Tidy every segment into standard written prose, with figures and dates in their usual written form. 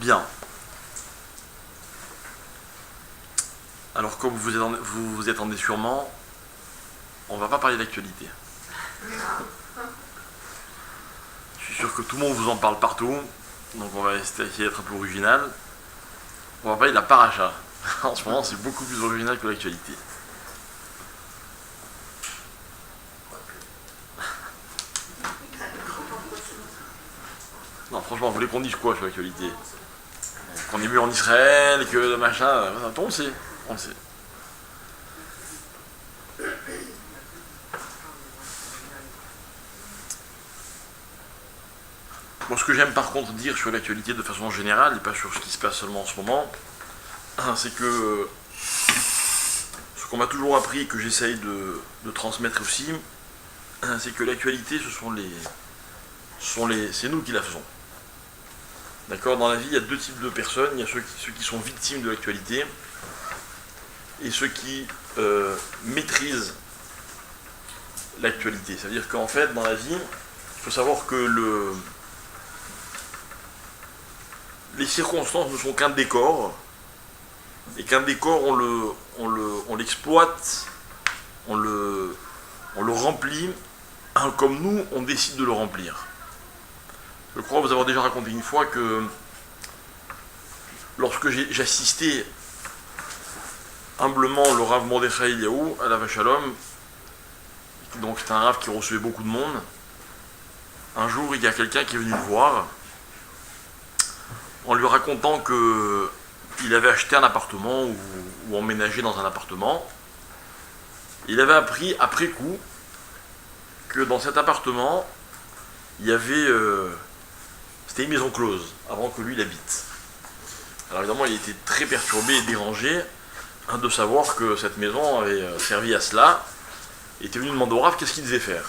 Bien. Alors comme vous vous y attendez sûrement, on va pas parler d'actualité. Je suis sûr que tout le monde vous en parle partout, donc on va essayer d'être un peu original. On va parler de la paracha. En ce moment, c'est beaucoup plus original que l'actualité. Non, franchement, vous voulez qu'on dise quoi sur l'actualité? Qu'on est mieux en Israël, que le machin... On sait, on sait. Bon, ce que j'aime par contre dire sur l'actualité de façon générale, et pas sur ce qui se passe seulement en ce moment, c'est que ce qu'on m'a toujours appris et que j'essaye de transmettre aussi, c'est que l'actualité, c'est nous qui la faisons. D'accord? Dans la vie, il y a deux types de personnes. Il y a ceux qui sont victimes de l'actualité et ceux qui maîtrisent l'actualité. C'est-à-dire qu'en fait, dans la vie, il faut savoir que les circonstances ne sont qu'un décor, et qu'un décor, on l'exploite, on le remplit, comme nous, on décide de le remplir. Je crois vous avoir déjà raconté une fois que lorsque j'assistais humblement le Rav Mordechai Eliaou à la Shalom, donc c'est un Rav qui recevait beaucoup de monde, un jour il y a quelqu'un qui est venu le voir en lui racontant qu'il avait acheté un appartement ou emménagé dans un appartement. Il avait appris après coup que dans cet appartement il y avait c'était une maison close avant que lui l'habite. Alors évidemment il était très perturbé et dérangé de savoir que cette maison avait servi à cela. Il était venu demander au Rav qu'est-ce qu'il devait faire.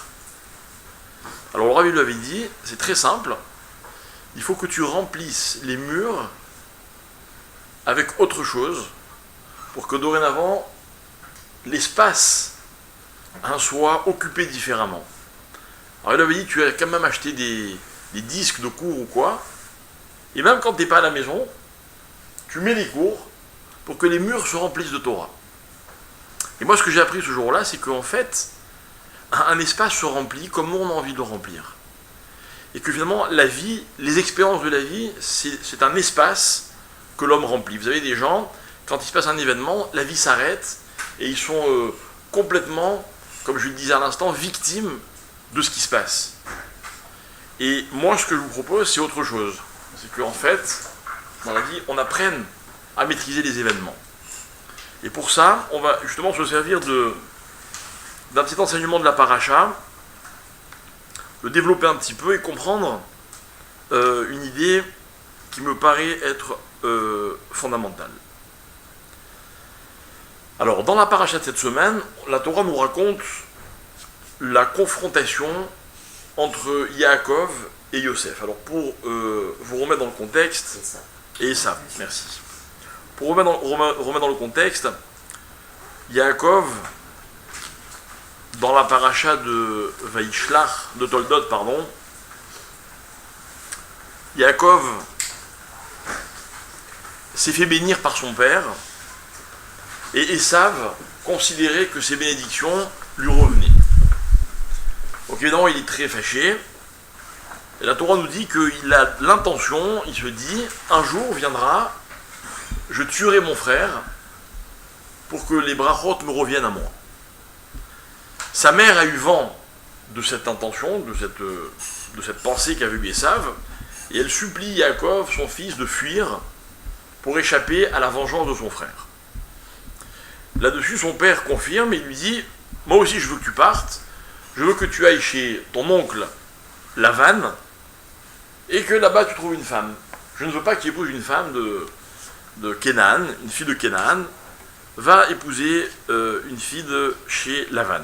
Alors le Rav lui avait dit, c'est très simple, il faut que tu remplisses les murs avec autre chose pour que dorénavant l'espace soit occupé différemment. Alors il avait dit, tu as quand même acheté des disques de cours ou quoi, et même quand tu n'es pas à la maison, tu mets les cours pour que les murs se remplissent de Torah. Et moi ce que j'ai appris ce jour-là, c'est qu'en fait, un espace se remplit comme on a envie de le remplir. Et que finalement, la vie, les expériences de la vie, c'est un espace que l'homme remplit. Vous avez des gens, quand il se passe un événement, la vie s'arrête, et ils sont complètement, comme je le disais à l'instant, victimes de ce qui se passe. Et moi, ce que je vous propose, c'est autre chose. C'est qu'en fait, dans la vie, on apprenne à maîtriser les événements. Et pour ça, on va justement se servir d'un petit enseignement de la paracha, le développer un petit peu et comprendre une idée qui me paraît être fondamentale. Alors, dans la paracha de cette semaine, la Torah nous raconte la confrontation entre Yaakov et Yosef. Alors, pour vous remettre dans le contexte, et ça, merci. Pour remettre dans le contexte, Yaakov, dans la paracha de Vaïshlach, de Toldot, pardon, Yaakov s'est fait bénir par son père, et Esav considérait que ses bénédictions lui revenaient. Donc évidemment, il est très fâché, et la Torah nous dit qu'il a l'intention, il se dit, un jour viendra, je tuerai mon frère, pour que les brachot me reviennent à moi. Sa mère a eu vent de cette intention, de cette pensée qu'avait eu Esav, et elle supplie Yaakov, son fils, de fuir pour échapper à la vengeance de son frère. Là-dessus, son père confirme et lui dit, moi aussi je veux que tu partes, je veux que tu ailles chez ton oncle Lavan, et que là-bas tu trouves une femme. Je ne veux pas qu'il épouse une femme de Kénaan, une fille de Kénaan, va épouser une fille de chez Lavan.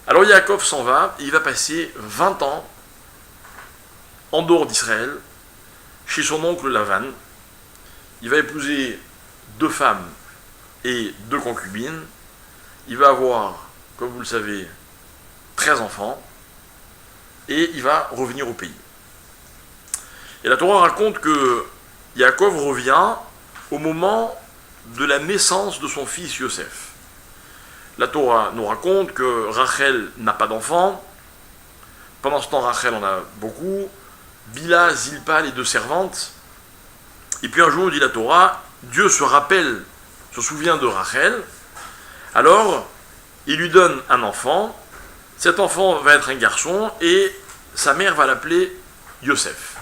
Alors Yaakov s'en va, et il va passer 20 ans en dehors d'Israël, chez son oncle Lavan. Il va épouser 2 femmes et 2 concubines. Il va avoir, comme vous le savez, 13 enfants, et il va revenir au pays. Et la Torah raconte que Yaakov revient au moment de la naissance de son fils Yosef. La Torah nous raconte que Rachel n'a pas d'enfant. Pendant ce temps, Rachel en a beaucoup. Bila, Zilpa, les deux servantes. Et puis un jour, dit la Torah, Dieu se souvient de Rachel. Alors, il lui donne un enfant. Cet enfant va être un garçon et sa mère va l'appeler Yosef.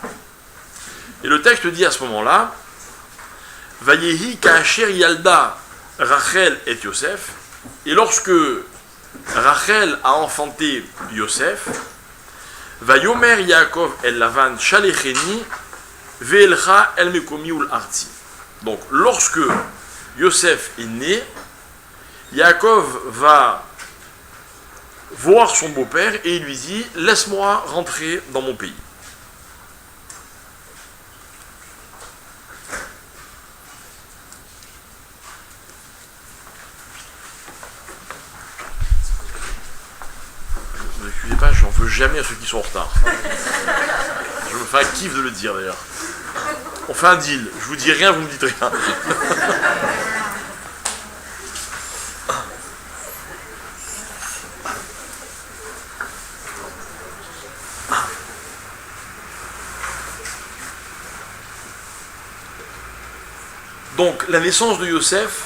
Et le texte dit à ce moment-là, Vayehi ka'asher yalda Rachel et Yosef. Et lorsque Rachel a enfanté Yosef, Vayomer Yaakov el Lavan Shalecheni Ve'elcha el Mekomi ul Arti. Donc, lorsque Yosef est né, Yaakov va voir son beau-père et il lui dit « Laisse-moi rentrer dans mon pays ». Ne excusez pas, j'en veux jamais à ceux qui sont en retard. Je me fais un kiff de le dire d'ailleurs. On fait un deal, je vous dis rien, vous me dites rien. Donc la naissance de Yosef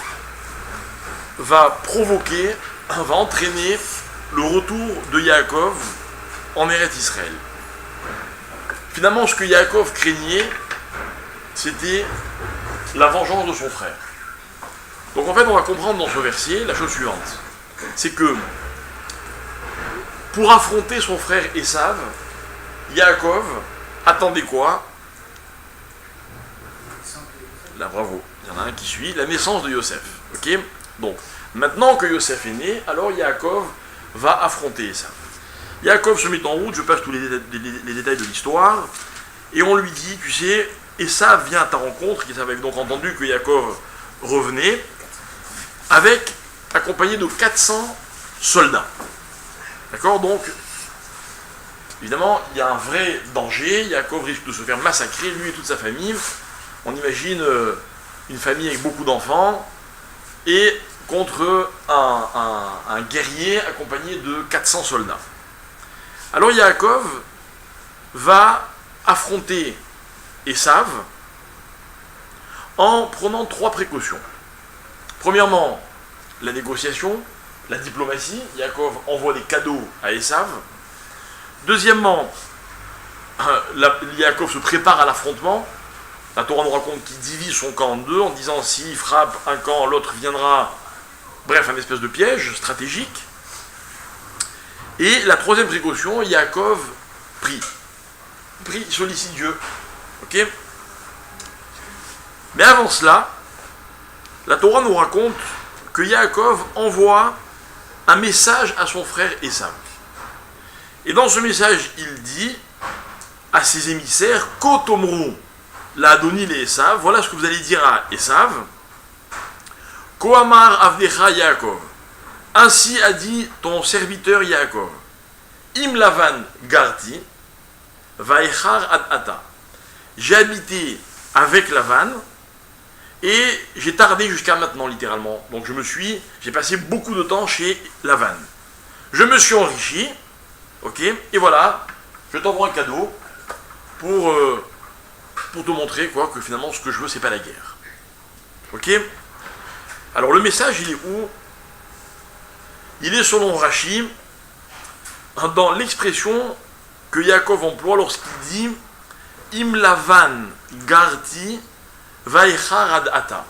va entraîner le retour de Yaakov en Eretz Israël. Finalement, ce que Yaakov craignait, c'était la vengeance de son frère. Donc en fait, on va comprendre dans ce verset la chose suivante. C'est que pour affronter son frère Esav, Yaakov attendait quoi? Là, bravo. Il y en a un qui suit, la naissance de Yosef. Ok. Donc, maintenant que Yosef est né, alors Yaakov va affronter Esav. Yaakov se met en route, je passe tous les détails de l'histoire, et on lui dit, tu sais, Esav vient à ta rencontre, Esav avait donc entendu que Yaakov revenait, accompagné de 400 soldats. D'accord? Donc, évidemment, il y a un vrai danger, Yaakov risque de se faire massacrer, lui et toute sa famille. On imagine une famille avec beaucoup d'enfants, et contre un guerrier accompagné de 400 soldats. Alors Yaakov va affronter Esav en prenant 3 précautions. Premièrement, la négociation, la diplomatie. Yaakov envoie des cadeaux à Esav. Deuxièmement, Yaakov se prépare à l'affrontement. La Torah nous raconte qu'il divise son camp en deux en disant s'il frappe un camp, l'autre viendra. Bref, un espèce de piège stratégique. Et la troisième précaution, Yaakov prie, sollicite Dieu. Ok? Mais avant cela, la Torah nous raconte que Yaakov envoie un message à son frère Esav. Et dans ce message, il dit à ses émissaires, Kotomru, la Adoni et Esav, voilà ce que vous allez dire à Esav. Koamar Avdecha Yaakov. Ainsi a dit ton serviteur Yaakov. Im Lavan Garti, Vaechar Ad Ata. J'ai habité avec Lavan et j'ai tardé jusqu'à maintenant, littéralement. Donc j'ai passé beaucoup de temps chez Lavan. Je me suis enrichi, ok, et voilà, je t'envoie un cadeau pour te montrer quoi, que finalement ce que je veux, c'est pas la guerre. Ok? Alors le message, il est où? Il est selon Rashi dans l'expression que Yaakov emploie lorsqu'il dit Im Lavan Garti Vaechar Ad Ata.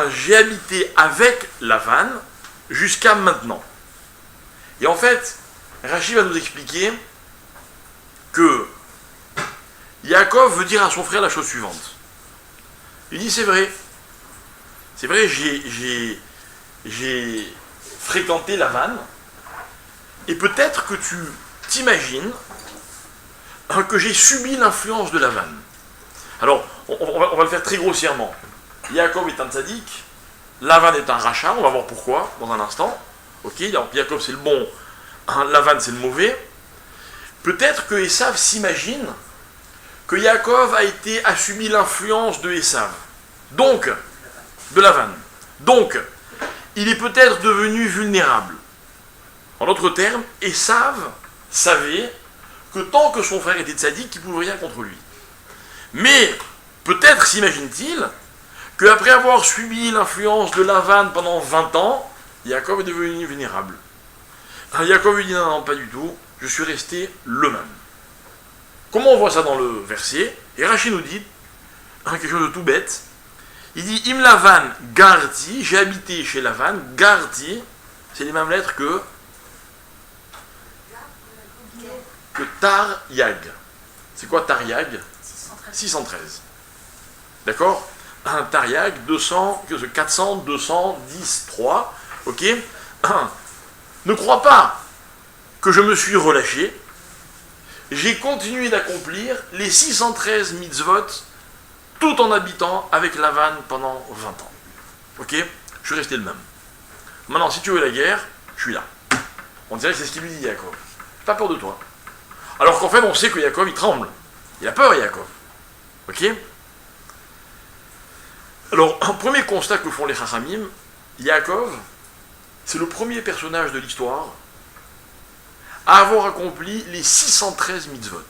J'ai habité avec Lavan jusqu'à maintenant. Et en fait, Rashi va nous expliquer que Yaakov veut dire à son frère la chose suivante. Il dit c'est vrai, j'ai fréquenté Lavan, et peut-être que tu t'imagines que j'ai subi l'influence de Lavan. Alors, on va le faire très grossièrement. Yaakov est un tzaddik, Lavan est un rachat, on va voir pourquoi dans un instant. Ok, donc Yaakov c'est le bon, Lavan c'est le mauvais. Peut-être que Esav s'imagine que Yaakov a subi l'influence de Esav, donc de Lavan. Donc, il est peut-être devenu vulnérable. En d'autres termes, Esav savait que tant que son frère était tzaddik, il ne pouvait rien contre lui. Mais peut-être s'imagine-t-il qu'après avoir subi l'influence de Lavan pendant 20 ans, Yaakov est devenu vulnérable. Yaakov lui dit non, pas du tout, je suis resté le même. Comment on voit ça dans le verset? Et Rachid nous dit quelque chose de tout bête. Il dit Im Lavan Garti, j'ai habité chez Lavan, Garti, c'est les mêmes lettres que Taryag. C'est quoi Taryag? 613. D'accord? Un Taryag, 400, 210, 3. Ok? Ne crois pas que je me suis relâché. J'ai continué d'accomplir les 613 mitzvot tout en habitant avec Lavan pendant 20 ans. Ok? Je suis resté le même. Maintenant, si tu veux la guerre, je suis là. On dirait que c'est ce qu'il lui dit, Yaakov. J'ai pas peur de toi. Alors qu'en fait, on sait que Yaakov, il tremble. Il a peur, Yaakov. Ok? Alors, un premier constat que font les Chachamim, Yaakov, c'est le premier personnage de l'histoire à avoir accompli les 613 mitzvot.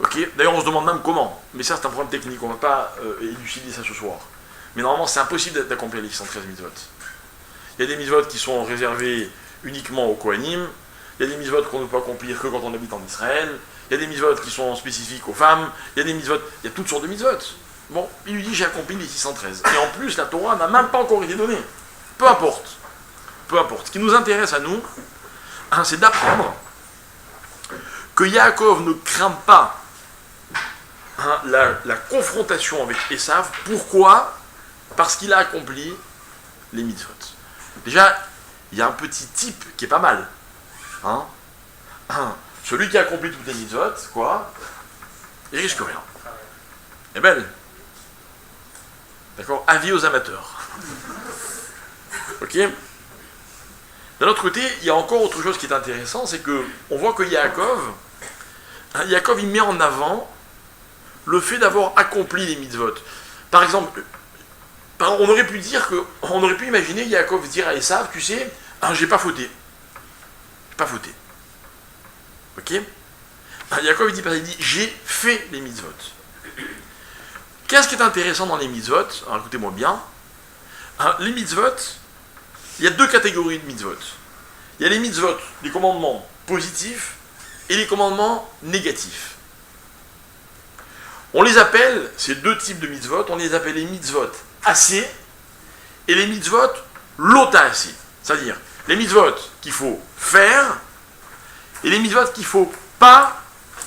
Ok? D'ailleurs, on se demande même comment. Mais ça, c'est un problème technique. On ne va pas élucider ça ce soir. Mais normalement, c'est impossible d'accomplir les 613 mitzvot. Il y a des mitzvot qui sont réservés uniquement aux Kohanim. Il y a des mitzvot qu'on ne peut accomplir que quand on habite en Israël. Il y a des mitzvot qui sont spécifiques aux femmes. Il y a des mitzvot... Il y a toutes sortes de mitzvot. Bon, il lui dit, j'ai accompli les 613. Et en plus, la Torah n'a même pas encore été donnée. Peu importe. Peu importe. Ce qui nous intéresse à nous, c'est d'apprendre que Yaakov ne craint pas la confrontation avec Esav. Pourquoi? Parce qu'il a accompli les mitzvot. Déjà, il y a un petit type qui est pas mal. Celui qui a accompli toutes les mitzvot, quoi, il risque rien. Elle est belle. D'accord? Avis aux amateurs. Ok? D'un autre côté, il y a encore autre chose qui est intéressant, c'est que on voit que Yaakov, il met en avant le fait d'avoir accompli les mitzvot. Par exemple, on aurait pu imaginer Yaakov dire à Esav, tu sais, j'ai pas fauté. J'ai pas fauté. Ok? Yaakov il dit, j'ai fait les mitzvot. Qu'est-ce qui est intéressant dans les mitzvot? Alors écoutez-moi bien. Les mitzvot, il y a deux catégories de mitzvot. Il y a les mitzvot, les commandements positifs, et les commandements négatifs. On les appelle, ces deux types de mitzvot, on les appelle les mitzvot assez et les mitzvot lota assez. C'est-à-dire les mitzvot qu'il faut faire et les mitzvot qu'il ne faut pas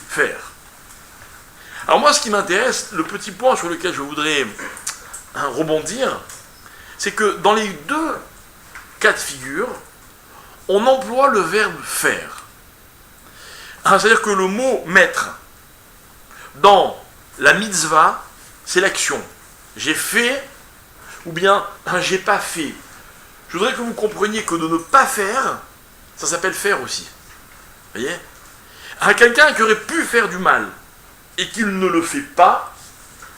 faire. Alors moi, ce qui m'intéresse, le petit point sur lequel je voudrais rebondir, c'est que dans les deux cas de figure, on emploie le verbe faire. C'est-à-dire que le mot mettre dans la mitzvah, c'est l'action. J'ai fait ou bien j'ai pas fait. Je voudrais que vous compreniez que de ne pas faire, ça s'appelle faire aussi. Vous voyez? Quelqu'un qui aurait pu faire du mal et qu'il ne le fait pas,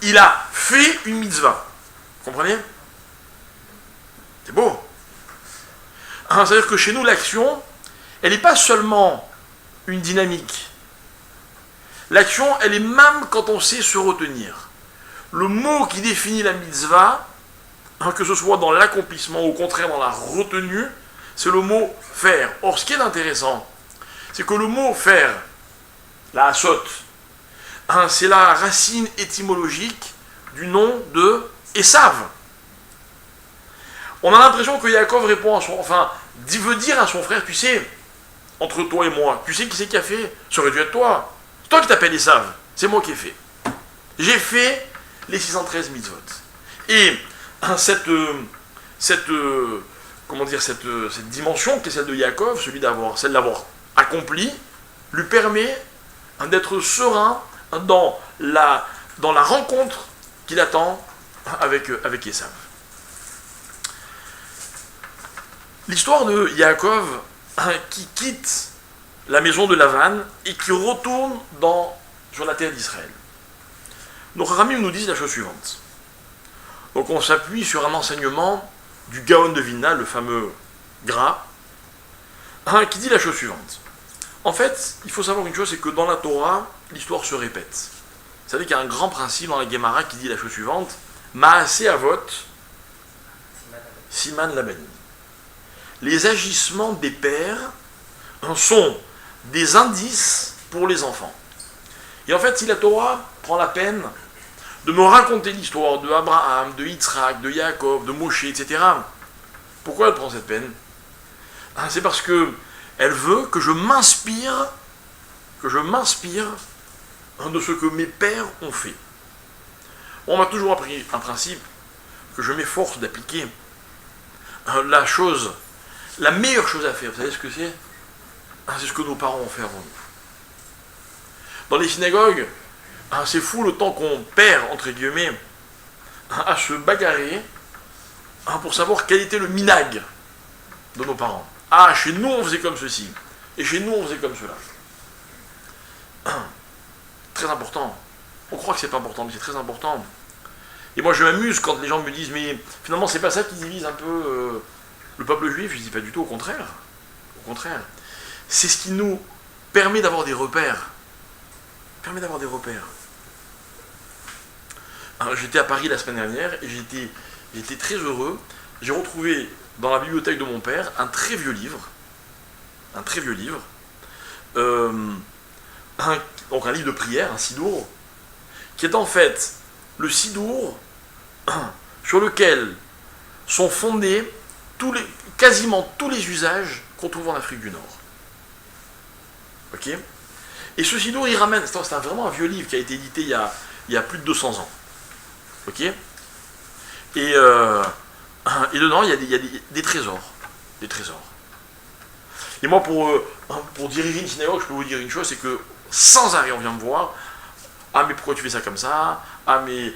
il a fait une mitzvah. Vous comprenez? C'est beau. C'est-à-dire que chez nous, l'action, elle n'est pas seulement une dynamique. L'action, elle est même quand on sait se retenir. Le mot qui définit la mitzvah, que ce soit dans l'accomplissement ou au contraire dans la retenue, c'est le mot faire. Or, ce qui est intéressant, c'est que le mot faire, la asot, c'est la racine étymologique du nom de Esav. On a l'impression que Yaakov répond veut dire à son frère, tu sais, entre toi et moi, tu sais qui c'est qui a fait? Ça aurait dû être toi. C'est toi qui t'appelles Esav, c'est moi qui ai fait. J'ai fait les 613 mitzvot. Et cette dimension qui est celle de Yaakov, celle de l'avoir accompli, lui permet d'être serein dans la rencontre qu'il attend avec Esav. L'histoire de Yaakov qui quitte la maison de Lavan et qui retourne sur la terre d'Israël. nos Chachamim nous disent la chose suivante. Donc on s'appuie sur un enseignement du Gaon de Vilna, le fameux gras, qui dit la chose suivante. En fait, il faut savoir une chose, c'est que dans la Torah, l'histoire se répète. C'est-à-dire qu'il y a un grand principe dans la Gemara qui dit la chose suivante, Maaseh Avot, Siman Labanim. Les agissements des pères sont des indices pour les enfants. Et en fait, si la Torah prend la peine de me raconter l'histoire de Abraham, de Yitzhak, de Yaakov, de Moshe, etc., pourquoi elle prend cette peine? C'est parce que elle veut que je m'inspire de ce que mes pères ont fait. On m'a toujours appris un principe que je m'efforce d'appliquer. La meilleure chose à faire, vous savez ce que c'est? C'est ce que nos parents ont fait avant nous. Dans les synagogues, c'est fou le temps qu'on perd, entre guillemets, à se bagarrer pour savoir quel était le minag de nos parents. Ah, chez nous on faisait comme ceci, et chez nous on faisait comme cela. Très important. On croit que c'est pas important, mais c'est très important. Et moi je m'amuse quand les gens me disent, mais finalement c'est pas ça qui divise un peu le peuple juif. Je dis pas du tout, au contraire. Au contraire. C'est ce qui nous permet d'avoir des repères. Alors, j'étais à Paris la semaine dernière et j'étais très heureux. J'ai retrouvé dans la bibliothèque de mon père un très vieux livre. Donc un livre de prière, un sidour, qui est en fait le sidour sur lequel sont fondés quasiment tous les usages qu'on trouve en Afrique du Nord. Ok? Et ce sidour, il ramène, c'est vraiment un vieux livre qui a été édité il y a plus de 200 ans. Ok? Et dedans, il y a des trésors. Des trésors. Et moi, pour diriger une synagogue, je peux vous dire une chose, c'est que sans arrêt, on vient me voir. Ah, mais pourquoi tu fais ça comme ça? Ah, mais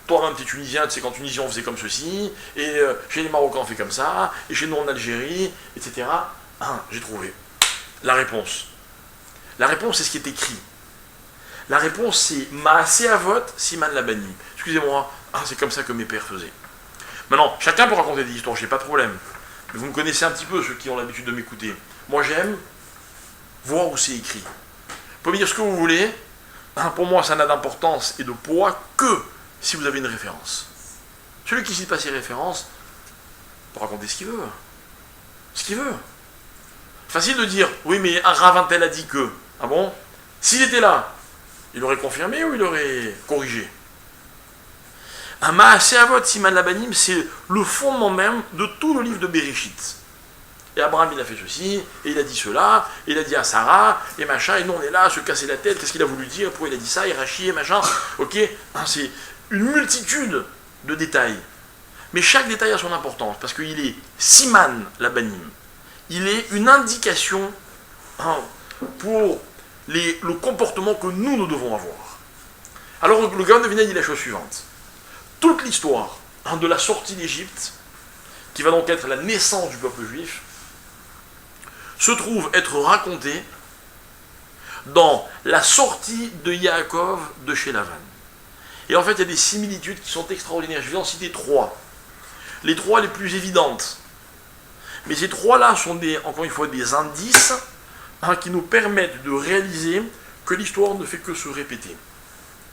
toi-même, tu es tunisien, tu sais qu'en Tunisie, on faisait comme ceci. Et chez les Marocains, on fait comme ça. Et chez nous, en Algérie, etc. J'ai trouvé la réponse. La réponse, c'est ce qui est écrit. La réponse, c'est Maaseh Avot, Siman Labanim. Excusez-moi, c'est comme ça que mes pères faisaient. Maintenant, chacun peut raconter des histoires, j'ai pas de problème. Mais vous me connaissez un petit peu, ceux qui ont l'habitude de m'écouter. Moi, j'aime voir où c'est écrit. Vous pouvez me dire ce que vous voulez. Pour moi, ça n'a d'importance et de poids que si vous avez une référence. Celui qui ne cite pas ses références peut raconter ce qu'il veut. Ce qu'il veut. Facile de dire, oui, mais un rabbin tel a dit que. Ah bon? S'il était là, il aurait confirmé ou il aurait corrigé? Un Maaseh Avot Siman Labanim, c'est le fondement même de tout le livre de Bereshit. Et Abraham, il a fait ceci, et il a dit cela, et il a dit à Sarah, et machin, et nous on est là à se casser la tête, qu'est-ce qu'il a voulu dire, pourquoi il a dit ça, et Rachi, et machin, ok? C'est une multitude de détails. Mais chaque détail a son importance, parce qu'il est Siman Labanim. Il est une indication pour le comportement que nous devons avoir. Alors le Gaon de Vilna dit la chose suivante. Toute l'histoire de la sortie d'Égypte, qui va donc être la naissance du peuple juif, se trouve être racontée dans la sortie de Yaakov de chez Lavan. Et en fait, il y a des similitudes qui sont extraordinaires. Je vais en citer trois. Les trois les plus évidentes. Mais ces trois-là sont encore une fois des indices qui nous permettent de réaliser que l'histoire ne fait que se répéter.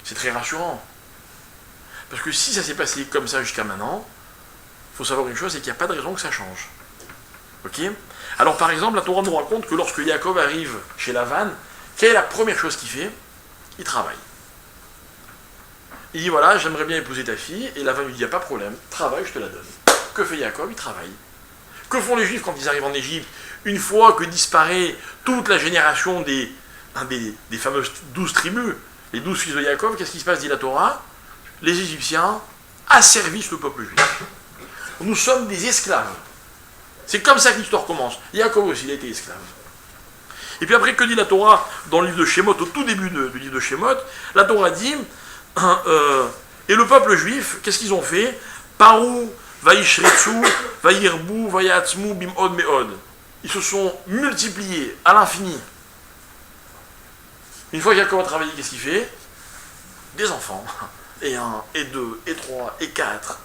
C'est très rassurant. Parce que si ça s'est passé comme ça jusqu'à maintenant, il faut savoir une chose, c'est qu'il n'y a pas de raison que ça change. Ok? Alors par exemple, la Torah nous raconte que lorsque Yaakov arrive chez Lavan, quelle est la première chose qu'il fait? Il travaille. Il dit voilà, j'aimerais bien épouser ta fille, et Lavan lui dit il n'y a pas de problème, travaille, je te la donne. Que fait Yaakov? Il travaille. Que font les Juifs quand ils arrivent en Égypte? Une fois que disparaît toute la génération des fameuses 12 tribus, les 12 fils de Yaakov, qu'est-ce qui se passe, dit la Torah? Les Égyptiens asservissent le peuple juif. Nous sommes des esclaves. C'est comme ça que l'histoire commence. Yaakov aussi, il a été esclave. Et puis après, que dit la Torah dans le livre de Shemot, au tout début du livre de Shemot? La Torah dit, et le peuple juif, qu'est-ce qu'ils ont fait? Parou, vaishretsu, vairbu, vayatzmu, bimod, meod. Ils se sont multipliés à l'infini. Une fois que Yaakov a travaillé, qu'est-ce qu'il fait? des enfants, et 1, et 2, et 3, et 4.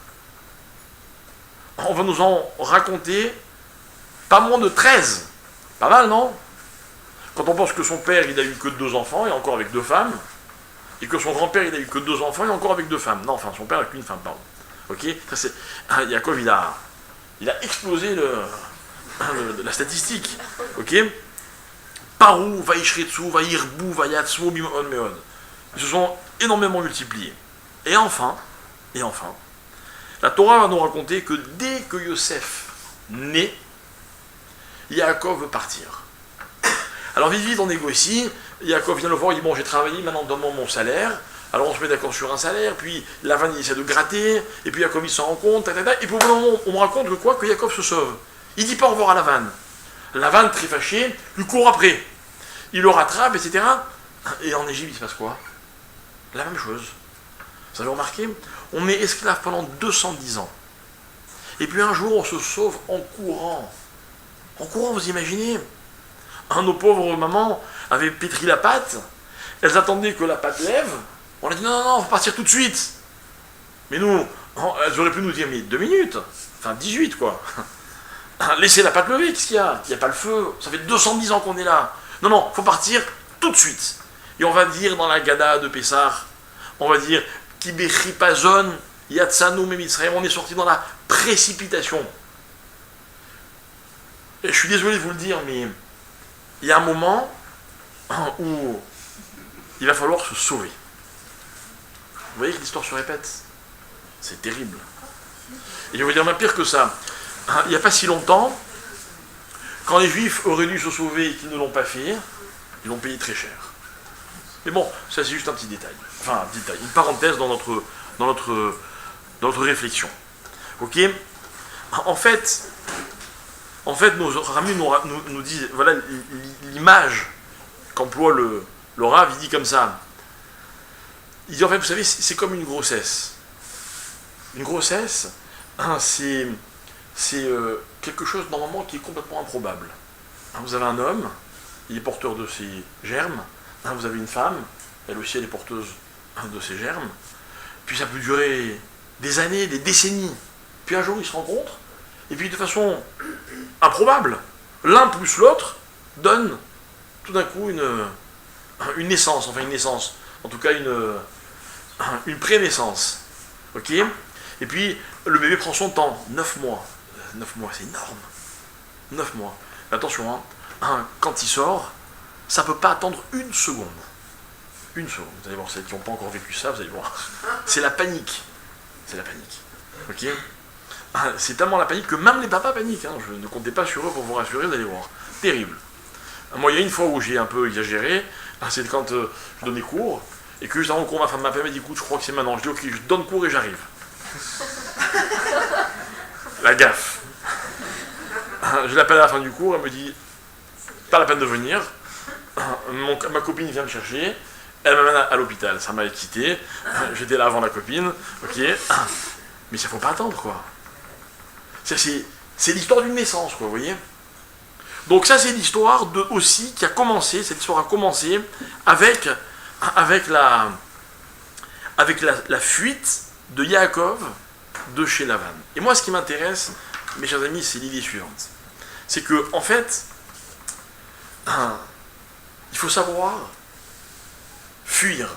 On va nous en raconter pas moins de 13. Pas mal, non? Quand on pense que son père, il a eu que 2 enfants, et encore avec 2 femmes, et que son grand-père, il a eu que 2 enfants, et encore avec 2 femmes. Non, enfin, son père avec une femme, pardon. Ok? Ça, c'est... Yaakov, il a explosé la statistique. Ok? Parou, Vaishretsu, Vairbu, Vayatsmo, Bimon, Meon. Ils se sont énormément multipliés. Et enfin, la Torah va nous raconter que dès que Yosef naît, Yaakov veut partir. Alors vite, on négocie. Yaakov vient le voir, il dit bon, j'ai travaillé, maintenant donne-moi mon salaire. Alors on se met d'accord sur un salaire, puis Lavan il essaie de gratter, et puis Yaakov il s'en rend compte, et puis au bout d'un moment, on me raconte que quoi? Que Yaakov se sauve. Il dit pas au revoir à Lavan. Lavan, très fâché, lui court après. Il le rattrape, etc. Et en Égypte, il se passe quoi? La même chose. Vous avez remarqué? On est esclave pendant 210 ans. Et puis un jour, on se sauve en courant. En courant, vous imaginez? Nos pauvres mamans avaient pétri la pâte, elles attendaient que la pâte lève, on a dit non, on va partir tout de suite. Mais nous, elles auraient pu nous dire, mais 2 minutes, enfin 18 quoi. Laissez la pâte lever, qu'est-ce qu'il y a? Il n'y a pas le feu, ça fait 210 ans qu'on est là. Non, il faut partir tout de suite. Et on va dire dans la Gada de Pessah, on va dire, Kibechipazon, Yatsanu Memitzraim, on est sorti dans la précipitation. Et je suis désolé de vous le dire, mais il y a un moment où il va falloir se sauver. Vous voyez que l'histoire se répète? C'est terrible. Et je vais vous dire même pire que ça. Il n'y a pas si longtemps, quand les Juifs auraient dû se sauver et qu'ils ne l'ont pas fait, ils l'ont payé très cher. Mais bon, ça c'est juste un petit détail. Enfin, un détail, une parenthèse dans notre réflexion. Ok? En fait, nos ramis nous disent, voilà l'image qu'emploie le Rav, il dit comme ça. Il dit en fait, vous savez, c'est comme une grossesse. Une grossesse, c'est quelque chose normalement qui est complètement improbable. Vous avez un homme, il est porteur de ses germes. Vous avez une femme, elle aussi elle est porteuse de ses germes. Puis ça peut durer des années, des décennies. Puis un jour ils se rencontrent, et puis de façon improbable, l'un plus l'autre donne tout d'un coup une naissance, en tout cas une pré-naissance. Ok? Et puis le bébé prend son temps, 9 mois. 9 mois, c'est énorme. 9 mois. Mais attention, quand il sort, ça ne peut pas attendre une seconde. Une seconde. Vous allez voir, celles qui n'ont pas encore vécu ça, vous allez voir. C'est la panique. C'est la panique. Ok? C'est tellement la panique que même les papas paniquent. Je ne comptais pas sur eux pour vous rassurer, vous allez voir. Terrible. Moi, il y a une fois où j'ai un peu exagéré, c'est quand je donnais cours, et que juste avant le cours, ma femme m'appelle, elle m'a dit écoute, je crois que c'est maintenant. Je dis ok, je donne cours et j'arrive. La gaffe. Je l'appelle à la fin du cours, elle me dit pas la peine de venir. Ma copine vient me chercher, elle m'amène à l'hôpital. Ça m'a excité. J'étais là avant la copine, ok. Mais ça faut pas attendre, quoi. C'est l'histoire d'une naissance, quoi, vous voyez. Donc ça, c'est l'histoire aussi qui a commencé, cette histoire a commencé avec la fuite de Yaakov de chez Lavan. Et moi, ce qui m'intéresse, mes chers amis, c'est l'idée suivante. C'est que, en fait, il faut savoir fuir.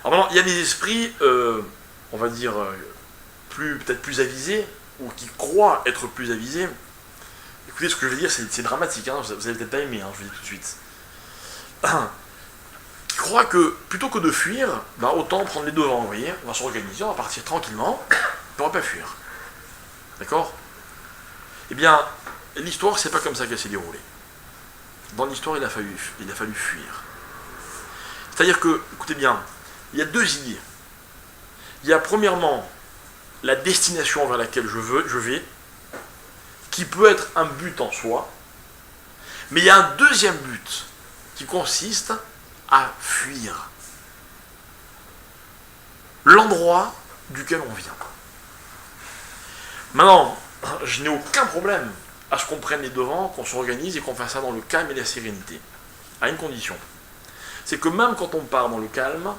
Alors maintenant, il y a des esprits, on va dire, peut-être plus avisés, ou qui croient être plus avisés. Écoutez, ce que je veux dire, c'est dramatique, vous allez peut-être pas aimer, je vous le dis tout de suite. Qui croient que, plutôt que de fuir, autant prendre les devants, vous voyez, on va s'organiser, on va partir tranquillement, on ne va pas fuir. D'accord? Eh bien, l'histoire, c'est pas comme ça qu'elle s'est déroulée. Dans l'histoire, il a fallu fuir. C'est-à-dire que, écoutez bien, il y a 2 idées. Il y a premièrement la destination vers laquelle je vais, qui peut être un but en soi, mais il y a un deuxième but qui consiste à fuir l'endroit duquel on vient. Maintenant, je n'ai aucun problème à ce qu'on prenne les devants, qu'on s'organise et qu'on fasse ça dans le calme et la sérénité. À une condition. C'est que même quand on part dans le calme,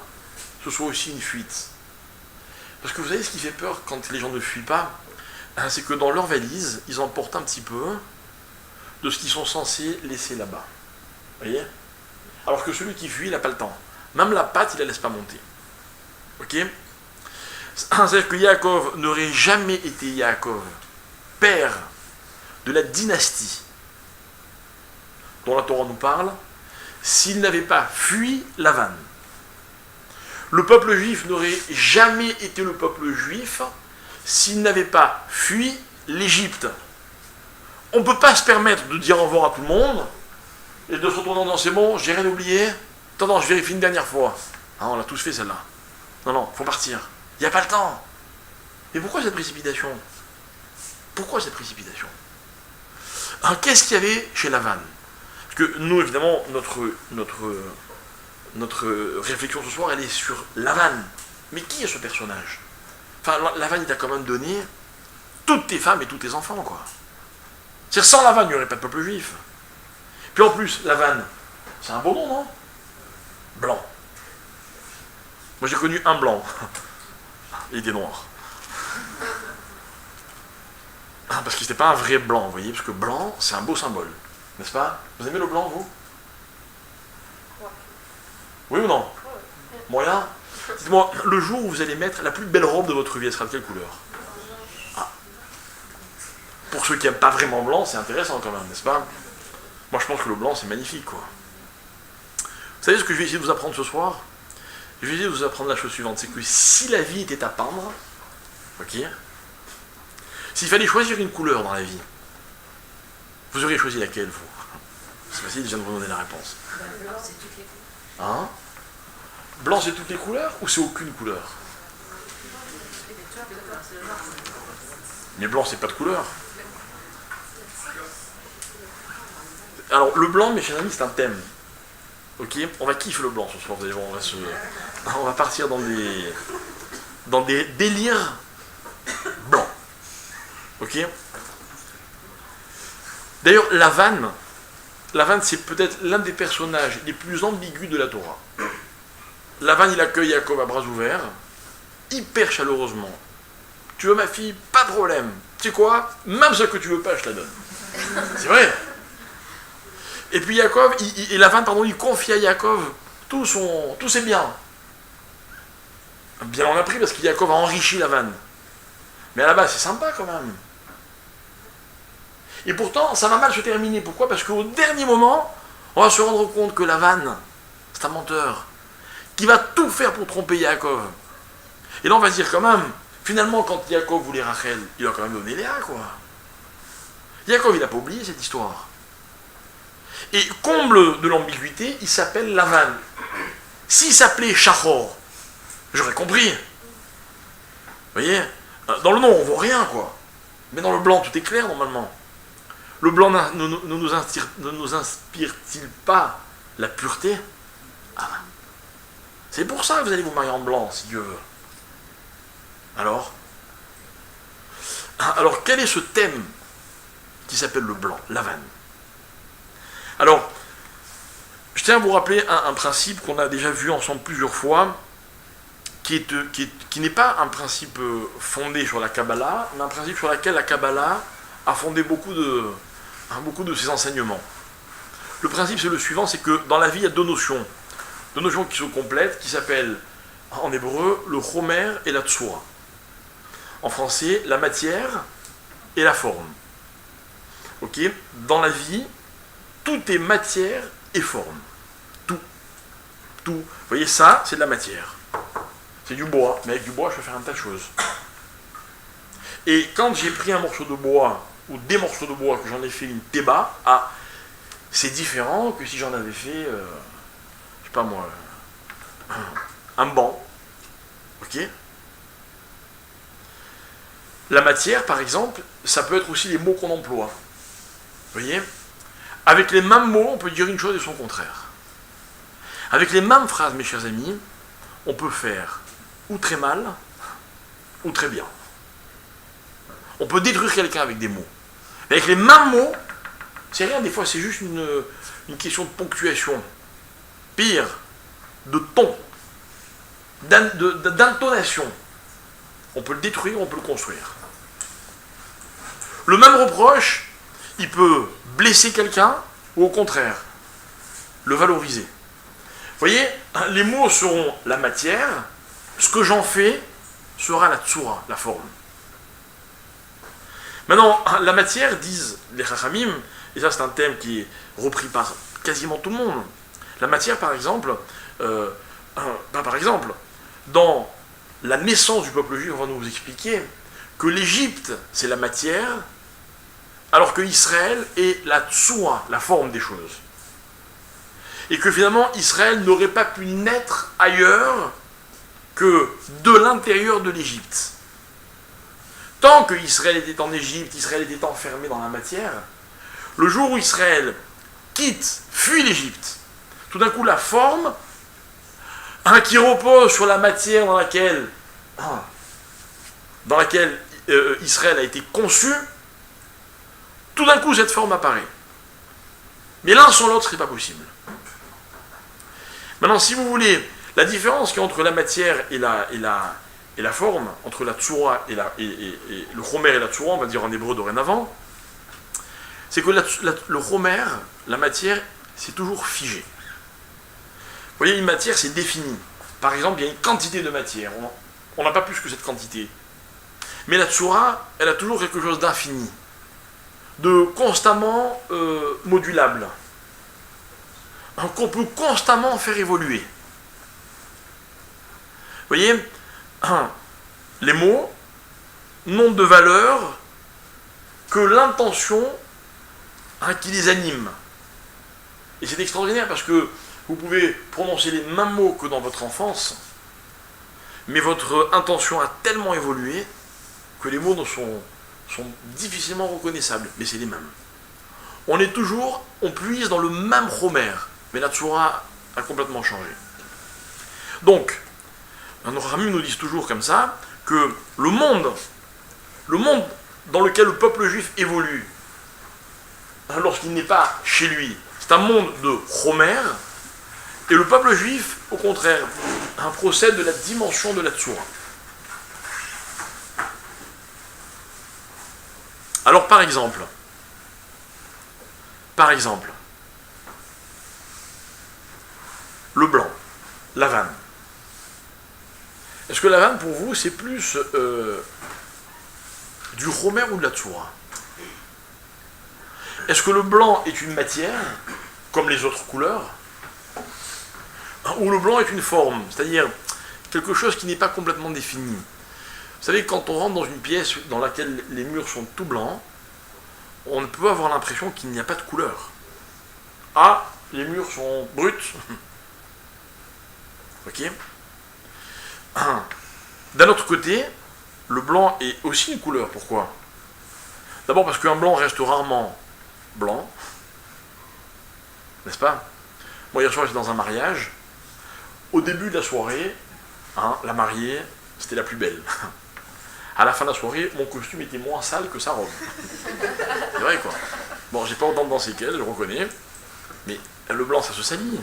ce soit aussi une fuite. Parce que vous savez ce qui fait peur quand les gens ne fuient pas, c'est que dans leur valise, ils emportent un petit peu de ce qu'ils sont censés laisser là-bas. Vous voyez? Alors que celui qui fuit, il n'a pas le temps. Même la pâte, il ne la laisse pas monter. Ok? C'est-à-dire que Yaakov n'aurait jamais été Yaakov, père de la dynastie dont la Torah nous parle, s'il n'avait pas fui Lavan. Le peuple juif n'aurait jamais été le peuple juif s'il n'avait pas fui l'Égypte. On ne peut pas se permettre de dire au revoir à tout le monde et de se retourner dans c'est bon, j'ai rien oublié. Attends, je vérifie une dernière fois. Ah, on l'a tous fait celle-là. Non, faut partir. Il n'y a pas le temps. Mais pourquoi cette précipitation? Pourquoi cette précipitation? Alors, qu'est-ce qu'il y avait chez Lavan? Parce que nous, évidemment, notre réflexion ce soir, elle est sur Lavan. Mais qui est ce personnage? Enfin, Lavan, il t'a quand même donné toutes tes femmes et tous tes enfants, quoi. C'est-à-dire, sans Lavan, il n'y aurait pas de peuple juif. Puis en plus, Lavan, c'est un beau nom, non? Blanc. Moi, j'ai connu un blanc. Il était noir. Parce qu'il n'était pas un vrai blanc, vous voyez, parce que blanc, c'est un beau symbole. N'est-ce pas? Vous aimez le blanc, vous? Oui ou non? Moyen? Dites-moi, le jour où vous allez mettre la plus belle robe de votre vie, elle sera de quelle couleur? Ah. Pour ceux qui n'aiment pas vraiment blanc, c'est intéressant quand même, n'est-ce pas? Moi, je pense que le blanc, c'est magnifique, quoi. Vous savez ce que je vais essayer de vous apprendre ce soir? Je vais essayer de vous apprendre la chose suivante, c'est que si la vie était à peindre, ok, s'il fallait choisir une couleur dans la vie, vous auriez choisi laquelle, vous? C'est facile, je viens de vous donner la réponse. Blanc, c'est toutes les couleurs. Hein? Blanc, c'est toutes les couleurs ou c'est aucune couleur? Mais blanc, c'est pas de couleur. Alors, le blanc, mes chers amis, c'est un thème. Ok? On va kiffer le blanc ce soir, vous allez voir, on va partir dans des délires blancs. Ok? D'ailleurs, Lavan, c'est peut-être l'un des personnages les plus ambigus de la Torah. Lavan, il accueille Yaakov à bras ouverts, hyper chaleureusement. Tu veux ma fille? Pas de problème. Tu sais quoi? Même ce que tu veux pas, je te la donne. C'est vrai. Et puis Lavan, il confie à Yaakov tous ses biens. Bien on a pris parce que Yaakov a enrichi Lavan. Mais à la base, c'est sympa quand même. Et pourtant, ça va mal se terminer. Pourquoi? Parce qu'au dernier moment, on va se rendre compte que Lavan, c'est un menteur, qui va tout faire pour tromper Yaakov. Et là, on va se dire quand même, finalement, quand Yaakov voulait Rachel, il a quand même donné Léa, quoi. Yaakov, il n'a pas oublié cette histoire. Et comble de l'ambiguïté, il s'appelle Lavan. S'il s'appelait Shachor, j'aurais compris. Vous voyez? Dans le nom, on voit rien, quoi. Mais dans le blanc, tout est clair, normalement. Le blanc ne nous inspire-t-il pas la pureté? Ah. C'est pour ça que vous allez vous marier en blanc, si Dieu veut. Alors, quel est ce thème qui s'appelle le blanc, Lavan? Alors, je tiens à vous rappeler un principe qu'on a déjà vu ensemble plusieurs fois, qui n'est pas un principe fondé sur la Kabbalah, mais un principe sur lequel la Kabbalah a fondé beaucoup de ses enseignements. Le principe, c'est le suivant, c'est que dans la vie, il y a deux notions qui se complètent, qui s'appellent, en hébreu, le chomer et la tsura. En français, la matière et la forme. Ok? Dans la vie, tout est matière et forme. Tout. Vous voyez, ça, c'est de la matière. C'est du bois, mais avec du bois, je peux faire un tas de choses. Et quand j'ai pris un morceau de bois, ou des morceaux de bois, que j'en ai fait une théba, c'est différent que si j'en avais fait, je sais pas moi, un banc. Ok? La matière, par exemple, ça peut être aussi les mots qu'on emploie. Vous voyez? Avec les mêmes mots, on peut dire une chose et son contraire. Avec les mêmes phrases, mes chers amis, on peut faire ou très mal, ou très bien. On peut détruire quelqu'un avec des mots. Mais avec les mêmes mots, c'est rien, des fois c'est juste une question de ponctuation. Pire, de ton. d'intonation. On peut le détruire, on peut le construire. Le même reproche, il peut blesser quelqu'un ou au contraire, le valoriser. Vous voyez, les mots seront la matière, ce que j'en fais sera la tsura, la forme. Maintenant, la matière, disent les Chachamim, et ça c'est un thème qui est repris par quasiment tout le monde. La matière, par exemple, dans la naissance du peuple juif, on va nous expliquer que l'Égypte, c'est la matière, alors que Israël est la tsura, la forme des choses. Et que finalement, Israël n'aurait pas pu naître ailleurs que de l'intérieur de l'Égypte. Tant que Israël était en Égypte, Israël était enfermé dans la matière, le jour où Israël fuit l'Égypte, tout d'un coup la forme, qui repose sur la matière dans laquelle Israël a été conçu, tout d'un coup cette forme apparaît. Mais l'un sans l'autre, ce n'est pas possible. Maintenant, si vous voulez, la différence qu'il y a entre la matière et la forme, entre la tsura et le chomer et la tsura, on va dire en hébreu dorénavant, c'est que le chomer, la matière, c'est toujours figé. Vous voyez, une matière, c'est défini. Par exemple, il y a une quantité de matière. On n'a pas plus que cette quantité. Mais la tsura, elle a toujours quelque chose d'infini, de constamment modulable, qu'on peut constamment faire évoluer. Vous voyez, les mots n'ont de valeur que l'intention qui les anime. Et c'est extraordinaire parce que vous pouvez prononcer les mêmes mots que dans votre enfance, mais votre intention a tellement évolué que les mots sont difficilement reconnaissables, mais c'est les mêmes. On puise dans le même chomer, mais la tsura a complètement changé. Donc, nos Ramim nous disent toujours comme ça, que le monde dans lequel le peuple juif évolue, lorsqu'il n'est pas chez lui, c'est un monde de chomer, et le peuple juif, au contraire, procède de la dimension de la tsura. Alors par exemple, le blanc, l'avane. Est-ce que l'avane pour vous c'est plus du chomer ou de la tsura? Est-ce que le blanc est une matière, comme les autres couleurs, ou le blanc est une forme, c'est-à-dire quelque chose qui n'est pas complètement défini? Vous savez, quand on rentre dans une pièce dans laquelle les murs sont tout blancs, on peut avoir l'impression qu'il n'y a pas de couleur. Ah, les murs sont bruts. Ok. D'un autre côté, le blanc est aussi une couleur. Pourquoi? D'abord parce qu'un blanc reste rarement blanc. N'est-ce pas? Moi, hier soir, j'étais dans un mariage. Au début de la soirée, la mariée, c'était la plus belle. À la fin de la soirée, mon costume était moins sale que sa robe. C'est vrai, quoi. Bon, j'ai pas autant de dansé qu'elle, je reconnais. Mais le blanc, ça se salit.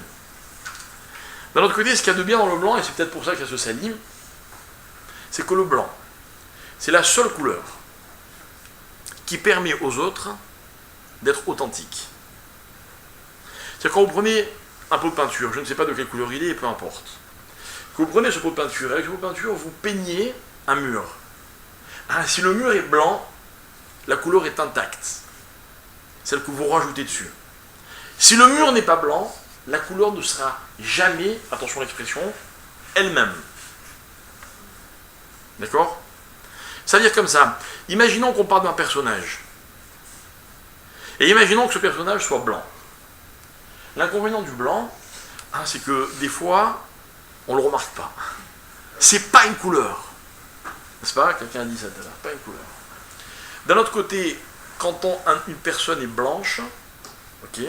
D'un autre côté, ce qu'il y a de bien dans le blanc, et c'est peut-être pour ça que ça se salit, c'est que le blanc, c'est la seule couleur qui permet aux autres d'être authentiques. C'est-à-dire quand vous prenez un pot de peinture, je ne sais pas de quelle couleur il est, peu importe. Quand vous prenez ce pot de peinture, avec ce pot de peinture, vous peignez un mur. Si le mur est blanc, la couleur est intacte, celle que vous rajoutez dessus. Si le mur n'est pas blanc, la couleur ne sera jamais, attention à l'expression, elle-même. D'accord? C'est-à-dire comme ça, imaginons qu'on parle d'un personnage, et imaginons que ce personnage soit blanc. L'inconvénient du blanc, c'est que des fois, on ne le remarque pas. C'est pas une couleur. N'est-ce pas? Quelqu'un a dit ça tout à l'heure, pas une couleur. D'un autre côté, quand une personne est blanche, ok,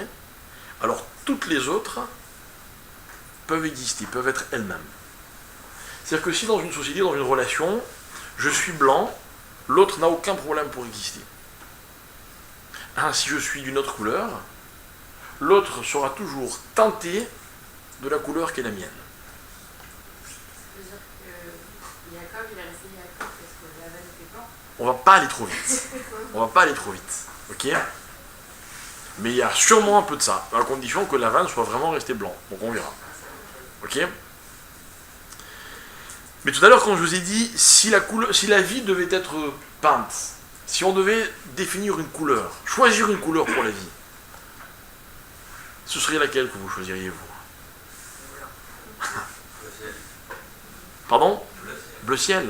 alors toutes les autres peuvent exister, peuvent être elles-mêmes. C'est-à-dire que si dans une société, dans une relation, je suis blanc, l'autre n'a aucun problème pour exister. Si je suis d'une autre couleur, l'autre sera toujours teinté de la couleur qui est la mienne. qu'il a resté mis à cause parce que la vanne était blanc. On va pas aller trop vite. On va pas aller trop vite. Ok? Mais il y a sûrement un peu de ça, à condition que la vanne soit vraiment restée blanc. Donc on verra. Ok? Mais tout à l'heure, quand je vous ai dit, si la vie devait être peinte, si on devait définir une couleur, choisir une couleur pour la vie, ce serait laquelle que vous choisiriez, vous? Pardon? Bleu ciel.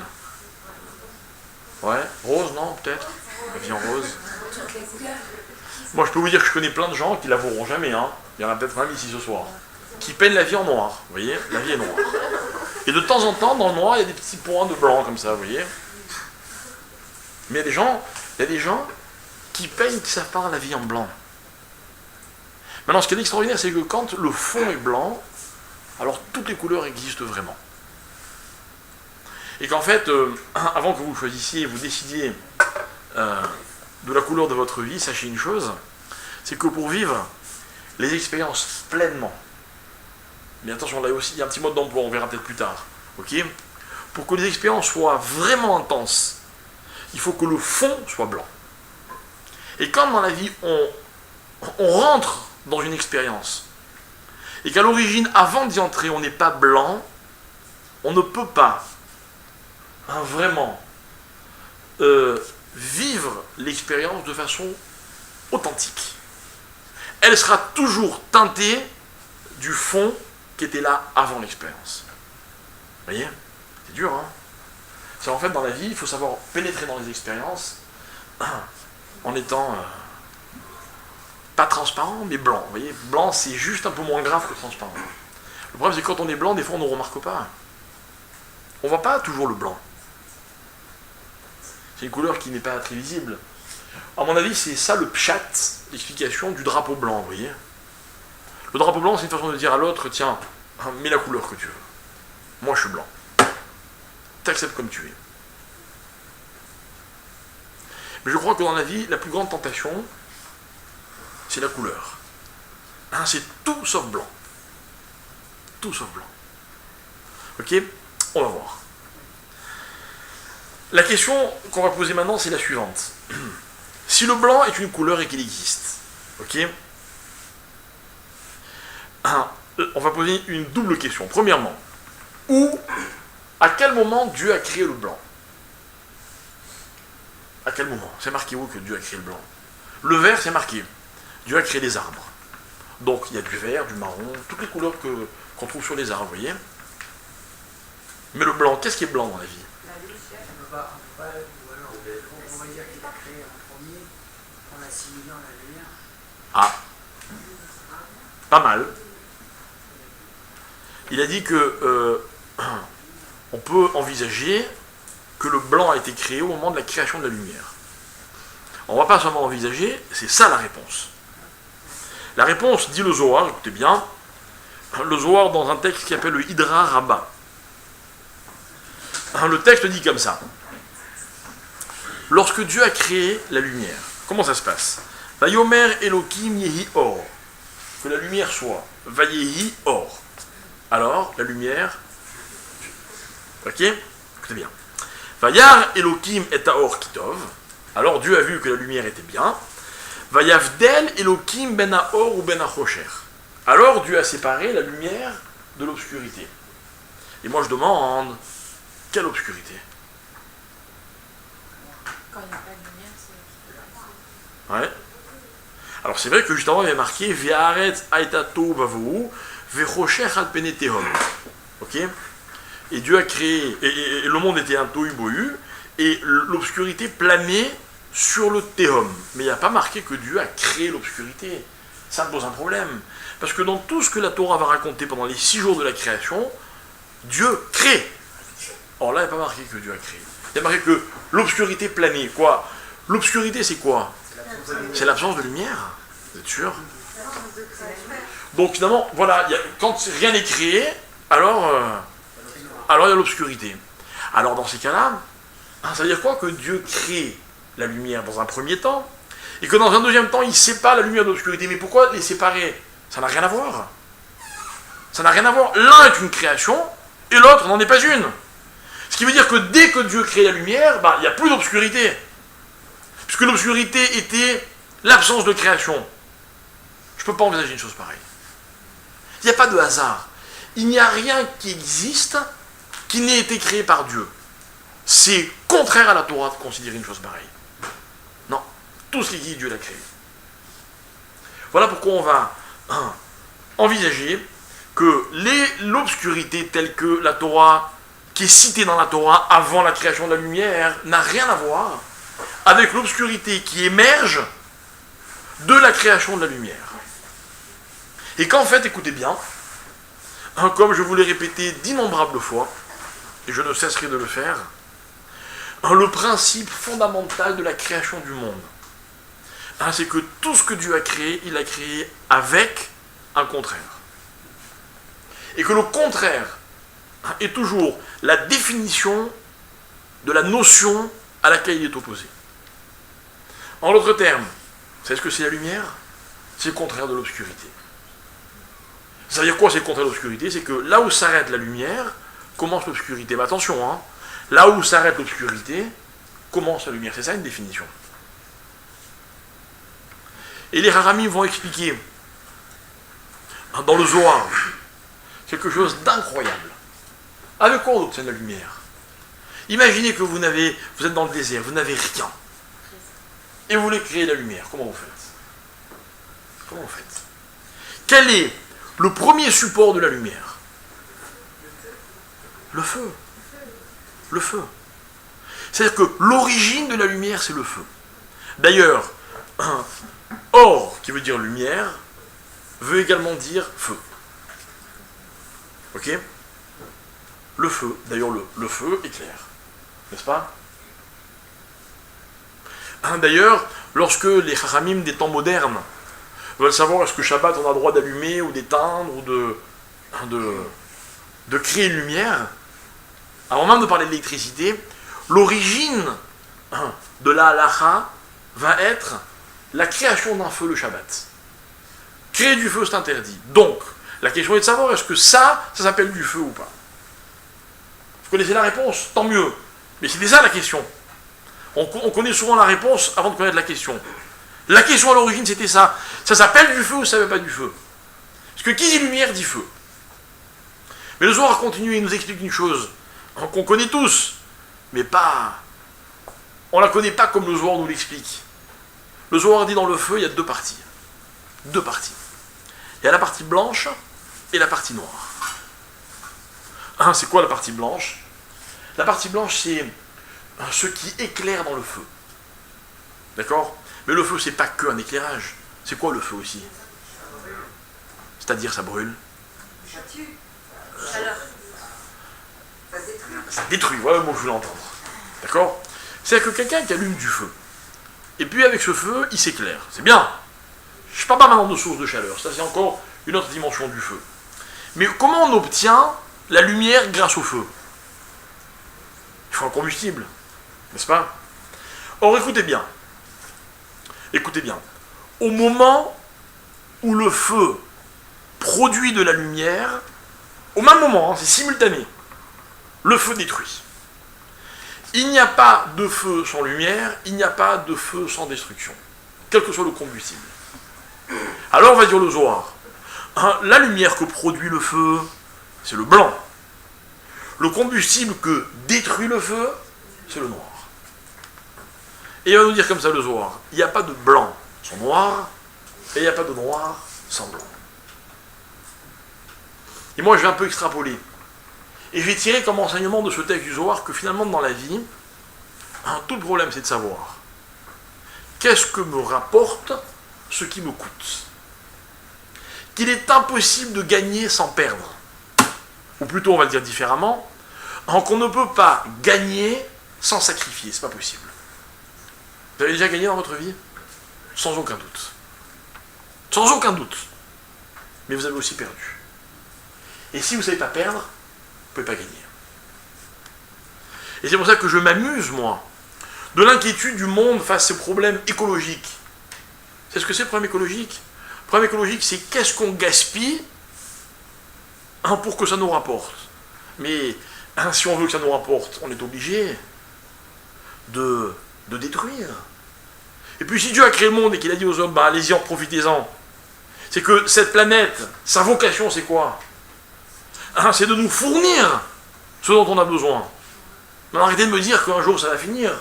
Ouais. Rose, non, peut-être? La vie en rose. Toutes les couleurs. Moi, je peux vous dire que je connais plein de gens qui l'avoueront jamais, hein. Il y en a peut-être même ici ce soir, qui peignent la vie en noir. Vous voyez? La vie est noire. Et de temps en temps, dans le noir, il y a des petits points de blanc comme ça, vous voyez? Mais il y a des gens qui peignent, qui savent peindre la vie en blanc. Maintenant, ce qui est extraordinaire, c'est que quand le fond est blanc, alors toutes les couleurs existent vraiment. Et qu'en fait, avant que vous choisissiez, vous décidiez de la couleur de votre vie, sachez une chose, c'est que pour vivre les expériences pleinement, mais attention, là aussi, il y a un petit mode d'emploi, on verra peut-être plus tard, ok? Pour que les expériences soient vraiment intenses, il faut que le fond soit blanc. Et quand dans la vie, on rentre dans une expérience, et qu'à l'origine, avant d'y entrer, on n'est pas blanc, on ne peut pas vraiment vivre l'expérience de façon authentique. Elle sera toujours teintée du fond qui était là avant l'expérience. Vous voyez? C'est dur, hein? C'est en fait dans la vie, il faut savoir pénétrer dans les expériences en étant pas transparent, mais blanc. Vous voyez? Blanc, c'est juste un peu moins grave que transparent. Le problème, c'est que quand on est blanc, des fois, on ne remarque pas. On ne voit pas toujours le blanc. C'est une couleur qui n'est pas très visible. À mon avis, c'est ça le pshat, l'explication du drapeau blanc, vous voyez? Le drapeau blanc, c'est une façon de dire à l'autre, tiens, mets la couleur que tu veux. Moi, je suis blanc. T'acceptes comme tu es. Mais je crois que dans la vie, la plus grande tentation, c'est la couleur. Hein, c'est tout sauf blanc. Tout sauf blanc. Ok? On va voir. La question qu'on va poser maintenant, c'est la suivante. Si le blanc est une couleur et qu'il existe, ok? On va poser une double question. Premièrement, à quel moment Dieu a créé le blanc? À quel moment? C'est marqué où que Dieu a créé le blanc? Le vert, c'est marqué. Dieu a créé des arbres. Donc il y a du vert, du marron, toutes les couleurs qu'on trouve sur les arbres, vous voyez? Mais le blanc, qu'est-ce qui est blanc dans la vie? On pourrait dire qu'il a créé en premier en assimilant la lumière. Ah, pas mal. Il a dit que on peut envisager que le blanc a été créé au moment de la création de la lumière. On ne va pas seulement envisager, c'est ça la réponse. La réponse, dit le Zohar, écoutez bien, le Zohar dans un texte qui s'appelle le Hydra Rabbah. Le texte dit comme ça. Lorsque Dieu a créé la lumière, comment ça se passe? Vayomer Elohim Yehi Or. Que la lumière soit. Vayehi Or. Alors, la lumière. Ok? Écoutez bien. Vayar Elohim et Or Kitov. Alors Dieu a vu que la lumière était bien. Vayavdel Elohim ben Or ou ben Achosher. Alors Dieu a séparé la lumière de l'obscurité. Et moi je demande, quelle obscurité? Quand il n'y a pas de lumière, c'est... Ouais. Alors c'est vrai que juste avant il y avait marqué Ve'aretz aitato bavou ve'chosher al pene tehom. Ok? Et Dieu a créé, et le monde était un tohu-bohu, et l'obscurité planait sur le tehom. Mais il n'y a pas marqué que Dieu a créé l'obscurité. Ça me pose un problème. Parce que dans tout ce que la Torah va raconter pendant les 6 jours de la création, Dieu crée. Or là, il n'y a pas marqué que Dieu a créé. Il y a marqué que l'obscurité planait. Quoi? L'obscurité, c'est quoi? C'est l'absence de lumière. Vous êtes sûr? Donc finalement, voilà, quand rien n'est créé, alors il y a l'obscurité. Alors dans ces cas-là, ça veut dire quoi? Que Dieu crée la lumière dans un premier temps, et que dans un deuxième temps, il sépare la lumière de l'obscurité. Mais pourquoi les séparer? Ça n'a rien à voir. Ça n'a rien à voir. L'un est une création, et l'autre n'en est pas une. Ce qui veut dire que dès que Dieu crée la lumière, il n'y a plus d'obscurité. Puisque l'obscurité était l'absence de création. Je ne peux pas envisager une chose pareille. Il n'y a pas de hasard. Il n'y a rien qui existe qui n'ait été créé par Dieu. C'est contraire à la Torah de considérer une chose pareille. Non. Tout ce qui existe, Dieu l'a créé. Voilà pourquoi on va envisager que l'obscurité telle que la Torah, qui est citée dans la Torah avant la création de la lumière, n'a rien à voir avec l'obscurité qui émerge de la création de la lumière. Et qu'en fait, écoutez bien, comme je vous l'ai répété d'innombrables fois, et je ne cesserai de le faire, le principe fondamental de la création du monde, c'est que tout ce que Dieu a créé, il a créé avec un contraire. Et que le contraire est toujours la définition de la notion à laquelle il est opposé. En d'autres termes, vous savez ce que c'est la lumière? C'est le contraire de l'obscurité. Ça veut dire quoi, c'est le contraire de l'obscurité? C'est que là où s'arrête la lumière, commence l'obscurité. Mais attention, là où s'arrête l'obscurité, commence la lumière. C'est ça une définition. Et les Haramim vont expliquer dans le Zohar quelque chose d'incroyable. Avec quoi on obtient la lumière? Imaginez que vous êtes dans le désert, vous n'avez rien. Et vous voulez créer la lumière. Comment vous faites? Comment vous faites? Quel est le premier support de la lumière? Le feu. Le feu. C'est-à-dire que l'origine de la lumière, c'est le feu. D'ailleurs, or, qui veut dire lumière, veut également dire feu. Ok? Le feu, d'ailleurs le feu éclaire. N'est-ce pas? D'ailleurs, lorsque les Chachamim des temps modernes veulent savoir est-ce que Shabbat on a le droit d'allumer ou d'éteindre ou de créer une lumière, avant même de parler de l'électricité, l'origine de la halacha va être la création d'un feu le Shabbat. Créer du feu, c'est interdit. Donc, la question est de savoir est-ce que ça s'appelle du feu ou pas. Vous connaissez la réponse, tant mieux. Mais c'était ça la question. On connaît souvent la réponse avant de connaître la question. La question à l'origine, c'était ça. Ça s'appelle du feu ou ça ne s'appelle pas du feu? Parce que qui dit lumière dit feu. Mais le Zohar continue et nous explique une chose qu'on connaît tous, mais pas... On ne la connaît pas comme le Zohar nous l'explique. Le Zohar dit dans le feu, il y a deux parties. Deux parties. Il y a la partie blanche et la partie noire. C'est quoi la partie blanche? La partie blanche, c'est ce qui éclaire dans le feu. D'accord? Mais le feu, c'est pas que un éclairage. C'est quoi le feu aussi? C'est-à-dire, ça brûle. Ça tue. Chaleur. Ça détruit, voilà le mot que je voulais entendre. D'accord? C'est-à-dire que quelqu'un qui allume du feu, et puis avec ce feu, il s'éclaire. C'est bien. Je ne parle pas maintenant de source de chaleur, ça c'est encore une autre dimension du feu. Mais comment on obtient la lumière grâce au feu? Il faut un combustible, n'est-ce pas? Or, écoutez bien. Écoutez bien. Au moment où le feu produit de la lumière, au même moment, c'est simultané, le feu détruit. Il n'y a pas de feu sans lumière, il n'y a pas de feu sans destruction, quel que soit le combustible. Alors on va dire le Zohar. La lumière que produit le feu, c'est le blanc. Le combustible que détruit le feu, c'est le noir. Et il va nous dire comme ça le Zohar, il n'y a pas de blanc sans noir, et il n'y a pas de noir sans blanc. Et moi je vais un peu extrapoler. Et je vais tirer comme enseignement de ce texte du Zohar que finalement dans la vie, tout le problème c'est de savoir qu'est-ce que me rapporte ce qui me coûte. Qu'il est impossible de gagner sans perdre. Ou plutôt on va le dire différemment, qu'on ne peut pas gagner sans sacrifier, c'est pas possible. Vous avez déjà gagné dans votre vie? Sans aucun doute. Sans aucun doute. Mais vous avez aussi perdu. Et si vous ne savez pas perdre, vous ne pouvez pas gagner. Et c'est pour ça que je m'amuse, moi, de l'inquiétude du monde face à ces problèmes écologiques. C'est ce que c'est le problème écologique? Le problème écologique, c'est qu'est-ce qu'on gaspille pour que ça nous rapporte. Mais Si on veut que ça nous rapporte, on est obligé de détruire. Et puis si Dieu a créé le monde et qu'il a dit aux hommes, bah allez-y, en profitez-en, c'est que cette planète, sa vocation c'est quoi? C'est de nous fournir ce dont on a besoin. Mais arrêtez de me dire qu'un jour ça va finir.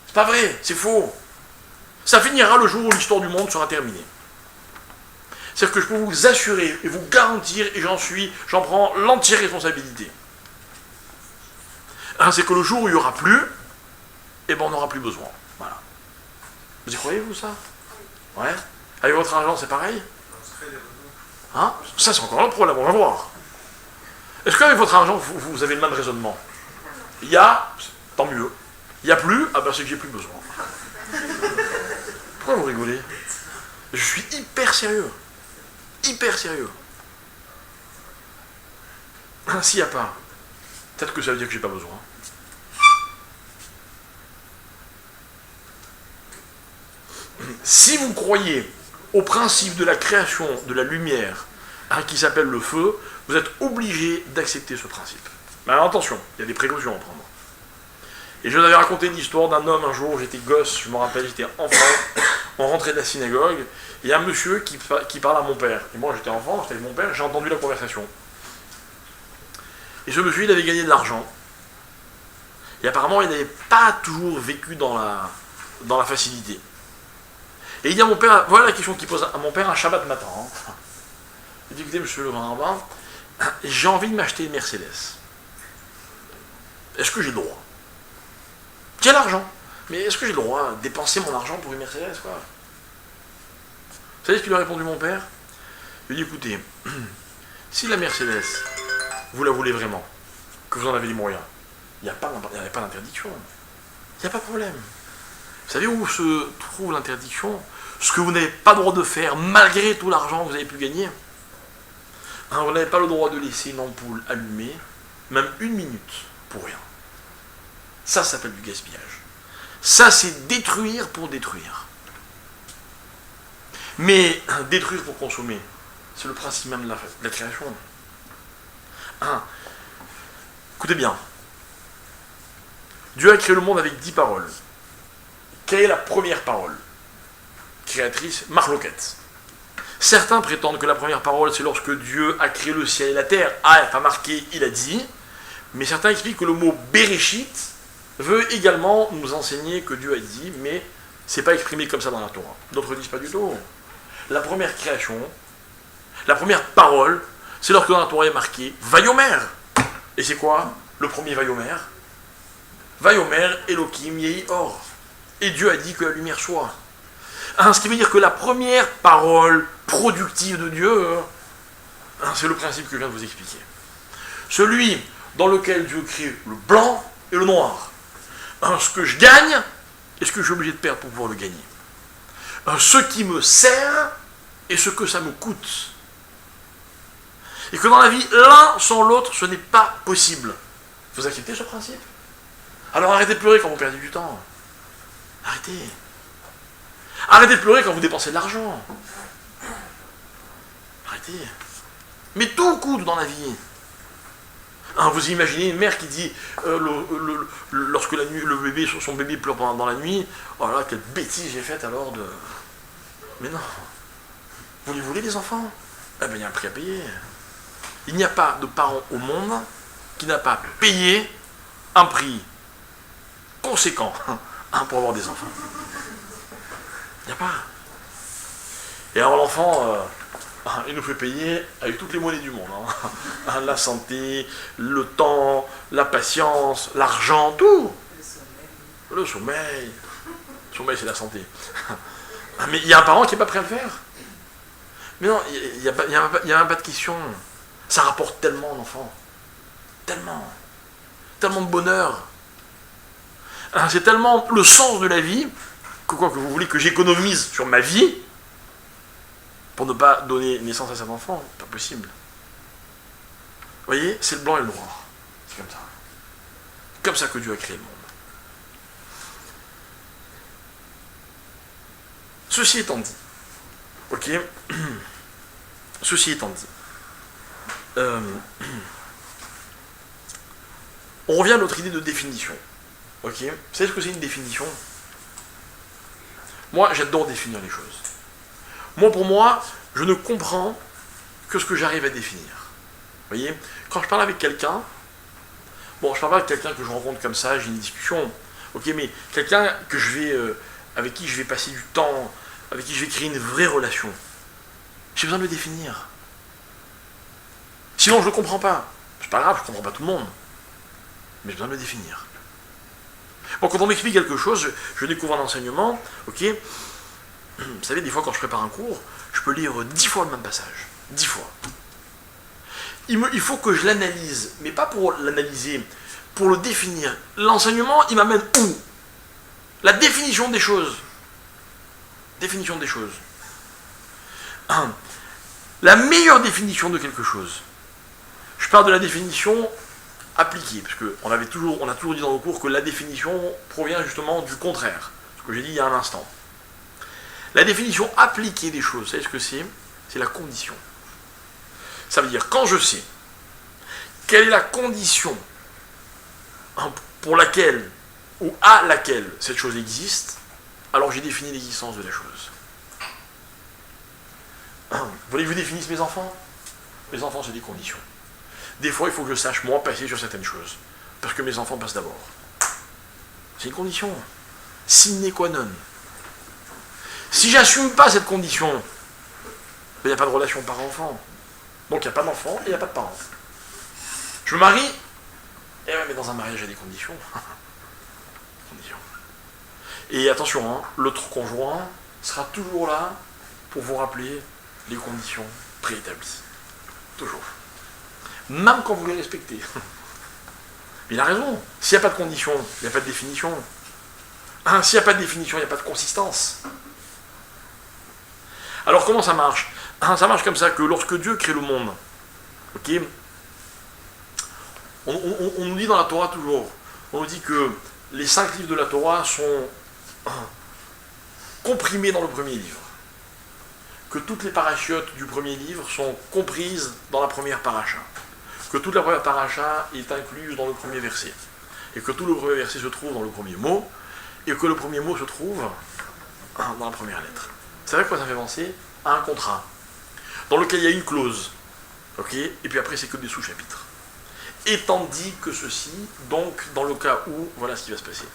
C'est pas vrai, c'est faux. Ça finira le jour où l'histoire du monde sera terminée. C'est-à-dire que je peux vous assurer et vous garantir, et j'en prends l'entière responsabilité. C'est que le jour où il n'y aura plus, eh ben on n'aura plus besoin. Voilà. Vous y croyez, vous, ça? Ouais. Avec votre argent, c'est pareil? Hein? Ça, c'est encore un problème, on va voir. Est-ce qu'avec votre argent, vous avez le même raisonnement? Il y a, tant mieux. Il n'y a plus, ah ben c'est que j'ai plus besoin. Pourquoi vous rigolez? Je suis hyper sérieux. Hyper sérieux. S'il n'y a pas, peut-être que ça veut dire que j'ai pas besoin. Si vous croyez au principe de la création de la lumière, qui s'appelle le feu, vous êtes obligé d'accepter ce principe. Mais alors, attention, il y a des précautions à prendre. Et je vous avais raconté l'histoire d'un homme un jour, j'étais gosse, je me rappelle, j'étais enfant, on rentrait de la synagogue, et il y a un monsieur qui parle à mon père. Et moi j'étais enfant, j'étais avec mon père, j'ai entendu la conversation. Et ce monsieur, il avait gagné de l'argent. Et apparemment, il n'avait pas toujours vécu dans la facilité. Et il dit à mon père, voilà la question qu'il pose à mon père un Shabbat matin. Il dit, écoutez, monsieur le grand rabbin, j'ai envie de m'acheter une Mercedes. Est-ce que j'ai le droit? J'ai l'argent, mais est-ce que j'ai le droit de dépenser mon argent pour une Mercedes, quoi? Vous savez ce qu'il lui a répondu, mon père? Il lui dit, écoutez, si la Mercedes, vous la voulez vraiment, que vous en avez les moyens, il n'y a pas d'interdiction. Il n'y a pas de problème. Vous savez où se trouve l'interdiction? Ce que vous n'avez pas le droit de faire malgré tout l'argent que vous avez pu gagner. Vous n'avez pas le droit de laisser une ampoule allumée, même une minute, pour rien. Ça s'appelle du gaspillage. Ça, c'est détruire pour détruire. Mais détruire pour consommer, c'est le principe même de la création. Écoutez bien. Dieu a créé le monde avec 10 paroles. Quelle est la première parole créatrice? Marloquette. Certains prétendent que la première parole, c'est lorsque Dieu a créé le ciel et la terre. Il n'est pas marqué, il a dit. Mais certains expliquent que le mot Bereshit veut également nous enseigner que Dieu a dit, mais c'est pas exprimé comme ça dans la Torah. D'autres disent pas du tout. La première création, la première parole, c'est lorsque dans la Torah est marqué Vayomer. Et c'est quoi le premier Vayomer? Vayomer Elohim Yehi Or. Et Dieu a dit que la lumière soit. Ce qui veut dire que la première parole productive de Dieu, c'est le principe que je viens de vous expliquer. Celui dans lequel Dieu crée le blanc et le noir. Ce que je gagne et ce que je suis obligé de perdre pour pouvoir le gagner. Ce qui me sert et ce que ça me coûte. Et que dans la vie, l'un sans l'autre, ce n'est pas possible. Vous acceptez ce principe? Alors arrêtez de pleurer quand vous perdez du temps. Arrêtez. Arrêtez de pleurer quand vous dépensez de l'argent. Arrêtez. Mais tout coûte dans la vie. Vous imaginez une mère qui dit, lorsque la nuit, son bébé pleure dans la nuit, oh là, quelle bêtise j'ai faite alors de... Mais non. Vous les voulez, les enfants? Eh bien, il y a un prix à payer. Il n'y a pas de parent au monde qui n'a pas payé un prix conséquent pour avoir des enfants. Il n'y a pas. Et alors l'enfant, il nous fait payer avec toutes les monnaies du monde. La santé, le temps, la patience, l'argent, tout. Le sommeil. Le sommeil, c'est la santé. Mais il y a un parent qui n'est pas prêt à le faire. Mais non, il n'y a pas de question. Ça rapporte tellement d'enfants. Tellement. Tellement de bonheur. C'est tellement le sens de la vie que quoi que vous voulez que j'économise sur ma vie pour ne pas donner naissance à cet enfant. Pas possible. Vous voyez, c'est le blanc et le noir. C'est comme ça. Comme ça que Dieu a créé le monde. Ceci étant dit, ok, ceci étant dit, on revient à notre idée de définition. Ok? Vous savez ce que c'est une définition? Moi, j'adore définir les choses. Pour moi, je ne comprends que ce que j'arrive à définir. Vous voyez? Quand je parle avec quelqu'un, bon, je parle pas avec quelqu'un que je rencontre comme ça, j'ai une discussion, ok, mais quelqu'un que avec qui je vais passer du temps, avec qui je vais créer une vraie relation, j'ai besoin de le définir. Sinon, je ne le comprends pas. C'est pas grave, je ne comprends pas tout le monde. Mais j'ai besoin de le définir. Bon, quand on m'explique quelque chose, je découvre un enseignement, ok. Vous savez, des fois, quand je prépare un cours, je peux lire 10 fois le même passage. 10 fois. Il faut que je l'analyse, mais pas pour l'analyser, pour le définir. L'enseignement, il m'amène où? La définition des choses. Définition des choses. La meilleure définition de quelque chose. Je parle de la définition appliquée, parce qu'on a toujours dit dans le cours que la définition provient justement du contraire, ce que j'ai dit il y a un instant. La définition appliquée des choses, vous savez ce que c'est? C'est la condition. Ça veut dire, quand je sais quelle est la condition pour laquelle, ou à laquelle cette chose existe, alors j'ai défini l'existence de la chose. Vous voulez que je vous définisse mes enfants? Mes enfants, c'est des conditions. Des fois, il faut que je sache, moi, passer sur certaines choses. Parce que mes enfants passent d'abord. C'est une condition. Sine qua non. Si j'assume pas cette condition, il n'y a pas de relation parent-enfant. Donc il n'y a pas d'enfant et il n'y a pas de parents. Je me marie, et ouais, mais dans un mariage, il y a des conditions. Conditions. Et attention, l'autre conjoint sera toujours là pour vous rappeler les conditions préétablies. Toujours. Même quand vous les respectez. Mais il a raison. S'il n'y a pas de conditions, il n'y a pas de définition. S'il n'y a pas de définition, il n'y a pas de consistance. Alors comment ça marche? Ça marche comme ça, que lorsque Dieu crée le monde, ok, on nous dit dans la Torah toujours, on nous dit que les 5 livres de la Torah sont comprimés dans le premier livre. Que toutes les parachiotes du premier livre sont comprises dans la première paracha. Que toute la première paracha est incluse dans le premier verset. Et que tout le premier verset se trouve dans le premier mot, et que le premier mot se trouve dans la première lettre. Vous savez à quoi ça fait penser? À un contrat, dans lequel il y a une clause, ok, et puis après c'est que des sous-chapitres. Étant dit que ceci, donc dans le cas où, voilà ce qui va se passer.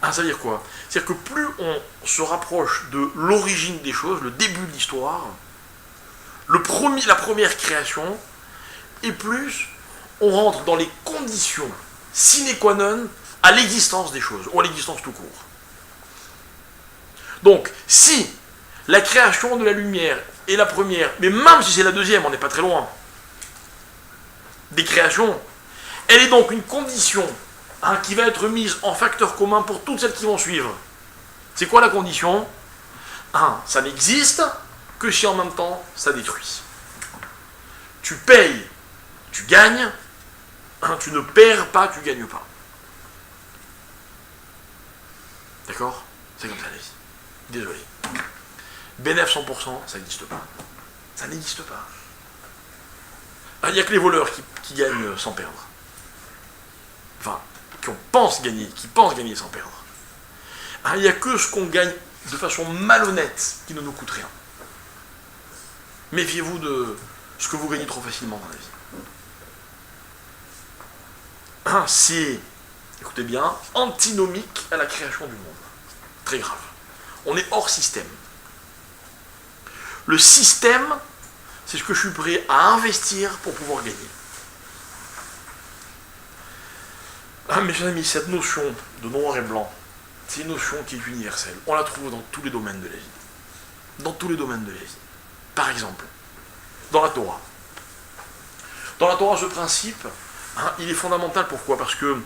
Ça veut dire quoi? C'est-à-dire que plus on se rapproche de l'origine des choses, le début de l'histoire, la première création, et plus on rentre dans les conditions sine qua non à l'existence des choses, ou à l'existence tout court. Donc, si la création de la lumière est la première, mais même si c'est la deuxième, on n'est pas très loin, des créations, elle est donc une condition qui va être mise en facteur commun pour toutes celles qui vont suivre. C'est quoi la condition? Ça n'existe que si en même temps ça détruit. Tu payes, tu gagnes, tu ne perds pas, tu gagnes pas. D'accord? C'est comme ça la vie. Désolé. Bénéf 100%, ça n'existe pas. Ça n'existe pas. Il n'y a que les voleurs qui gagnent sans perdre. Enfin, qui pensent gagner sans perdre. Il n'y a que ce qu'on gagne de façon malhonnête qui ne nous coûte rien. Méfiez-vous de ce que vous gagnez trop facilement dans la vie. C'est, écoutez bien, antinomique à la création du monde. Très grave. On est hors système. Le système, c'est ce que je suis prêt à investir pour pouvoir gagner. Mes chers amis, cette notion de noir et blanc, c'est une notion qui est universelle. On la trouve dans tous les domaines de la vie. Dans tous les domaines de la vie. Par exemple, dans la Torah. Dans la Torah, ce principe, il est fondamental. Pourquoi? Parce que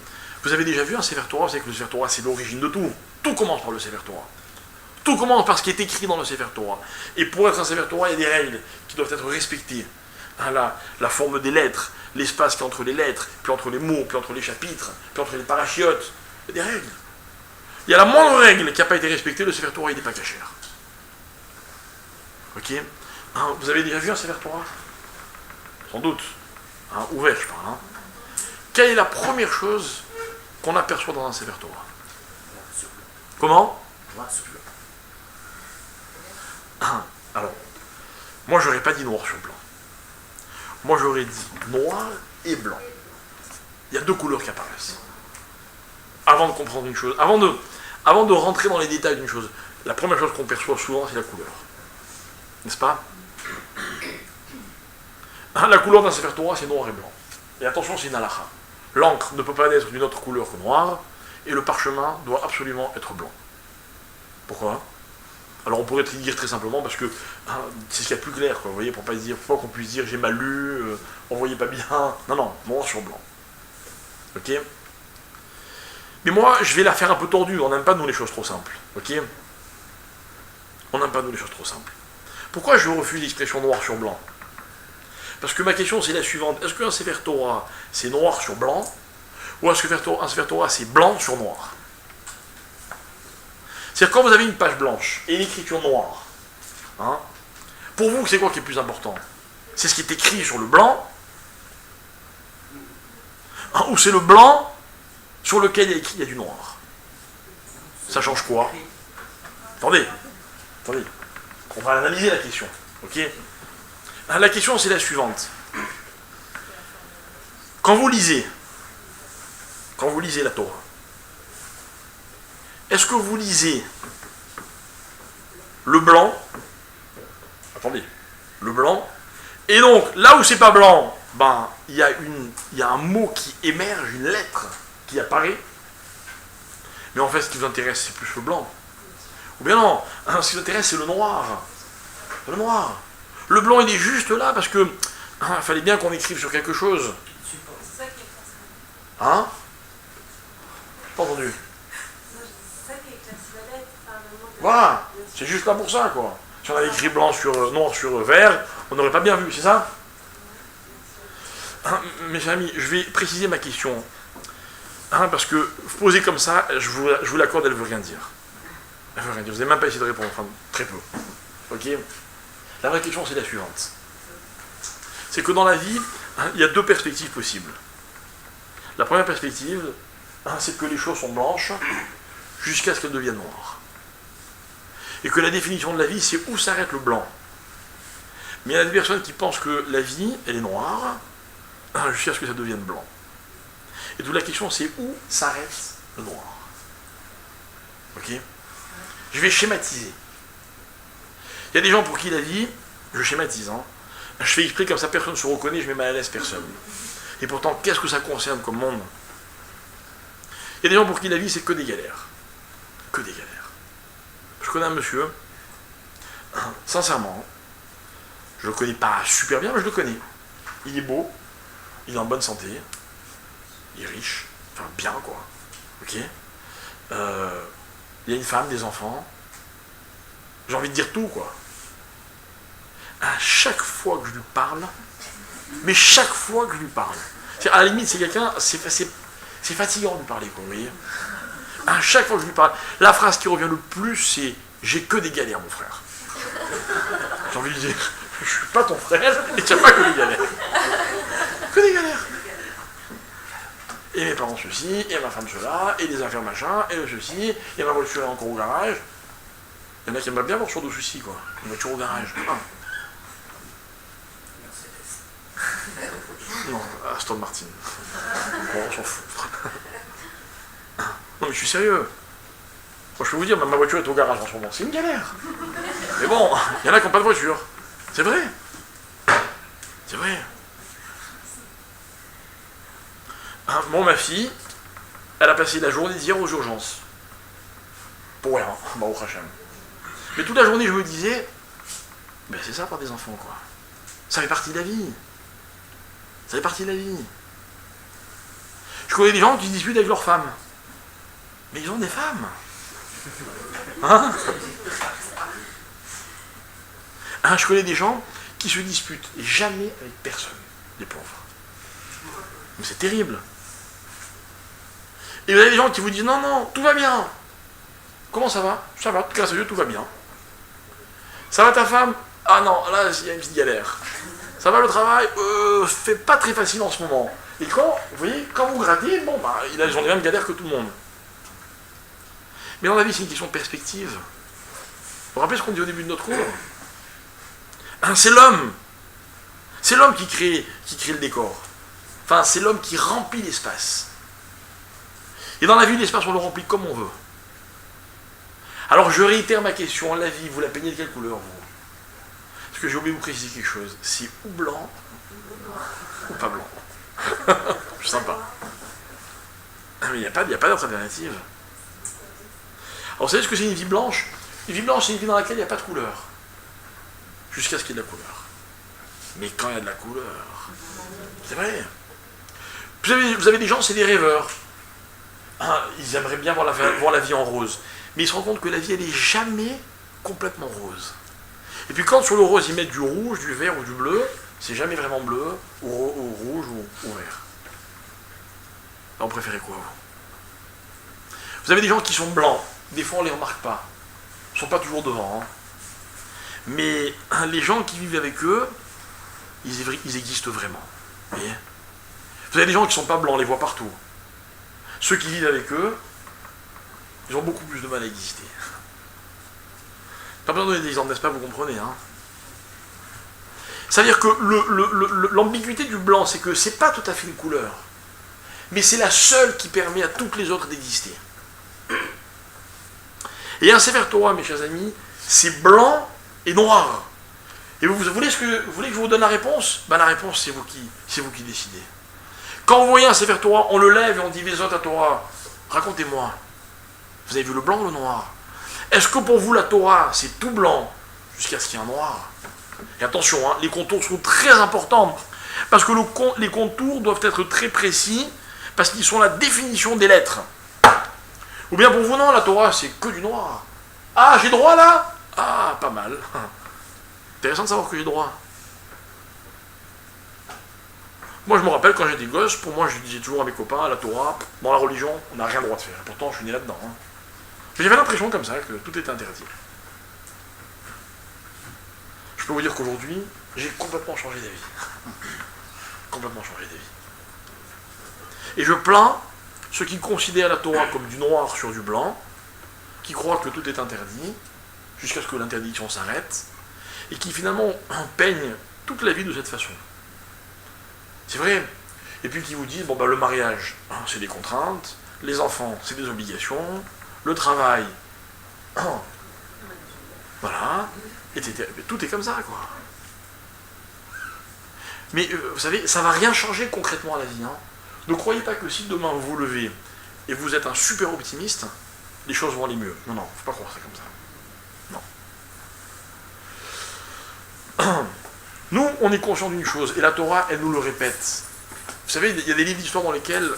vous avez déjà vu un Sefer Torah, vous savez que le Sefer Torah, c'est l'origine de tout. Tout commence par le Sefer Torah. Tout commence par ce qui est écrit dans le Sefer Torah. Et pour être un Sefer Torah, il y a des règles qui doivent être respectées. La forme des lettres, l'espace qui est entre les lettres, puis entre les mots, puis entre les chapitres, puis entre les parachiotes. Il y a des règles. Il y a la moindre règle qui n'a pas été respectée, le Sefer Torah, il n'est pas cachère. Ok? Vous avez déjà vu un Sefer Torah? Sans doute. Ouvert, je parle. quelle est la première chose qu'on aperçoit dans un Sefer Torah? Comment? Noir sur blanc. Alors, moi j'aurais pas dit noir sur blanc. Moi j'aurais dit noir et blanc. Il y a deux couleurs qui apparaissent. Avant de comprendre une chose, avant de rentrer dans les détails d'une chose, la première chose qu'on perçoit souvent, c'est la couleur. N'est-ce pas? La couleur d'un Sefer Torah, c'est noir et blanc. Et attention, c'est une halakha. L'encre ne peut pas être d'une autre couleur que noire, et le parchemin doit absolument être blanc. Pourquoi? Alors on pourrait dire très simplement parce que c'est ce qu'il y a de plus clair, quoi, vous voyez, pour pas qu'on puisse dire j'ai mal lu, on voyait pas bien. Non, non, noir sur blanc. Ok? Mais moi, je vais la faire un peu tordue, on n'aime pas nous les choses trop simples. Ok? On n'aime pas nous les choses trop simples. Pourquoi je refuse l'expression noir sur blanc? Parce que ma question c'est la suivante, est-ce qu'un Sefer Torah c'est noir sur blanc, ou est-ce qu'un Sefer Torah c'est blanc sur noir? C'est-à-dire quand vous avez une page blanche et une écriture noire, hein, pour vous c'est quoi qui est plus important? C'est ce qui est écrit sur le blanc, hein, ou c'est le blanc sur lequel il y a écrit il y a du noir? Ça change quoi? Attendez, on va analyser la question, ok? La question c'est la suivante. Quand vous lisez la Torah, est-ce que vous lisez le blanc? Attendez, le blanc. Et donc, là où c'est pas blanc, ben, il y a un mot qui émerge, une lettre qui apparaît. Mais en fait, ce qui vous intéresse, c'est plus le blanc. Ou bien non, ce qui vous intéresse, c'est le noir. Le noir. Le blanc, il est juste là parce que il fallait bien qu'on écrive sur quelque chose. C'est ça qui est clair. Hein? J'ai pas entendu. C'est ça qui est clair, c'est la lettre. Enfin, le mot de la Voilà, lettre. c'est juste là pour ça, quoi. Si on avait écrit blanc sur noir sur vert, on n'aurait pas bien vu, c'est ça? Mes amis, je vais préciser ma question. Parce que poser comme ça, je vous l'accorde, elle ne veut rien dire. Elle veut rien dire. Vous n'avez même pas essayé de répondre, enfin, très peu. Ok? La vraie question, c'est la suivante. C'est que dans la vie, il y a deux perspectives possibles. La première perspective, c'est que les choses sont blanches jusqu'à ce qu'elles deviennent noires. Et que la définition de la vie, c'est où s'arrête le blanc. Mais il y a des personnes qui pensent que la vie, elle est noire jusqu'à ce que ça devienne blanc. Et d'où la question, c'est où s'arrête le noir. Ok? Je vais schématiser. Il y a des gens pour qui la vie, je schématise, je fais exprès comme ça personne ne se reconnaît, je mets mal à l'aise personne. Et pourtant, qu'est-ce que ça concerne comme monde? Il y a des gens pour qui la vie, c'est que des galères. Que des galères. Je connais un monsieur, sincèrement, je le connais pas super bien, mais je le connais. Il est beau, il est en bonne santé, il est riche, enfin bien quoi. Ok? Il y a une femme, des enfants. J'ai envie de dire tout quoi. À chaque fois que je lui parle, mais chaque fois que je lui parle, à la limite c'est quelqu'un, c'est fatigant de lui parler quoi, vous voyez. À chaque fois que je lui parle, la phrase qui revient le plus c'est « j'ai que des galères mon frère ». J'ai envie de dire « je suis pas ton frère et tu n'as pas que des galères ». Que des galères. Et mes parents ceci, et ma femme cela, et les affaires machin, et le ceci, et ma voiture est encore au garage. Il y en a qui aimeraient bien avoir sur de soucis quoi, une voiture au garage. Non, Aston Martin. Bon, on s'en fout. Non mais je suis sérieux. Moi je peux vous dire, ma voiture est au garage en ce moment. C'est une galère. Mais bon, il y en a qui n'ont pas de voiture. C'est vrai. C'est vrai. Bon, ma fille, elle a passé la journée d'hier aux urgences. Pour rien, Baruch Hashem. Mais toute la journée je me disais, ben c'est ça par des enfants quoi. Ça fait partie de la vie. Ça fait partie de la vie. Je connais des gens qui discutent avec leurs femmes. Mais ils ont des femmes. Je connais des gens qui se disputent jamais avec personne. Les pauvres. Mais c'est terrible. Et vous avez des gens qui vous disent non, non, tout va bien. Comment ça va? Ça va, grâce à Dieu, tout va bien. Ça va ta femme? Ah non, là, il y a une petite galère. Ça va le travail? C'est pas très facile en ce moment. Et quand, vous voyez, quand vous grattez, bon, bah, ils ont les mêmes galères que tout le monde. Mais dans la vie, c'est une question de perspective. Vous vous rappelez ce qu'on dit au début de notre cours? C'est l'homme. C'est l'homme qui crée le décor. Enfin, c'est l'homme qui remplit l'espace. Et dans la vie, l'espace, on le remplit comme on veut. Alors, je réitère ma question. La vie, vous la peignez de quelle couleur, vous? Parce que j'ai oublié de vous préciser quelque chose. C'est ou blanc, ou pas blanc. C'est sympa. Mais il n'y a pas d'autre alternative. Alors, vous savez ce que c'est une vie blanche? Une vie blanche, c'est une vie dans laquelle il n'y a pas de couleur. Jusqu'à ce qu'il y ait de la couleur. Mais quand il y a de la couleur, c'est vrai. Vous avez des gens, c'est des rêveurs. Ils aimeraient bien voir la vie en rose. Mais ils se rendent compte que la vie, elle n'est jamais complètement rose. Et puis quand sur le rose, ils mettent du rouge, du vert ou du bleu, c'est jamais vraiment bleu, ou rouge, ou vert. Alors, vous préférez quoi, vous? Vous avez des gens qui sont blancs. Des fois, on ne les remarque pas. Ils ne sont pas toujours devant. Mais les gens qui vivent avec eux, ils existent vraiment. Vous voyez? Vous avez des gens qui ne sont pas blancs, on les voit partout. Ceux qui vivent avec eux, ils ont beaucoup plus de mal à exister. Pas besoin de donner des exemples, n'est-ce pas? Vous comprenez, hein? C'est-à-dire que l'ambiguïté du blanc, c'est que c'est pas tout à fait une couleur, mais c'est la seule qui permet à toutes les autres d'exister. Et un Sefer Torah, mes chers amis, c'est blanc et noir. Et vous voulez que je vous donne la réponse? Ben, la réponse, c'est vous qui décidez. Quand vous voyez un Sefer Torah, on le lève et on dit Vezot à Torah. Racontez-moi. Vous avez vu le blanc ou le noir? Est-ce que pour vous la Torah, c'est tout blanc jusqu'à ce qu'il y ait un noir? Et attention, hein, les contours sont très importants. Parce que les contours doivent être très précis, parce qu'ils sont la définition des lettres. Ou bien pour vous, non, la Torah, c'est que du noir. Ah, j'ai droit là? Ah, pas mal. Intéressant de savoir que j'ai droit. Moi, je me rappelle, quand j'étais gosse, pour moi, je disais toujours à mes copains, la Torah, dans la religion, on n'a rien le droit de faire. Pourtant, je suis né là-dedans. Hein. Mais j'avais l'impression comme ça, que tout était interdit. Je peux vous dire qu'aujourd'hui, j'ai complètement changé d'avis. Complètement changé d'avis. Et je plains ceux qui considèrent la Torah comme du noir sur du blanc, qui croient que tout est interdit, jusqu'à ce que l'interdiction s'arrête, et qui finalement peignent toute la vie de cette façon. C'est vrai. Et puis qui vous disent, bon ben le mariage, c'est des contraintes, les enfants, c'est des obligations, le travail, voilà, et tout est comme ça, quoi. Mais vous savez, ça ne va rien changer concrètement à la vie. Hein. Ne croyez pas que si demain vous vous levez et vous êtes un super optimiste, les choses vont aller mieux. Non, non, faut pas croire ça comme ça. Non. Nous, on est conscient d'une chose, et la Torah, elle nous le répète. Vous savez, il y a des livres d'histoire dans lesquels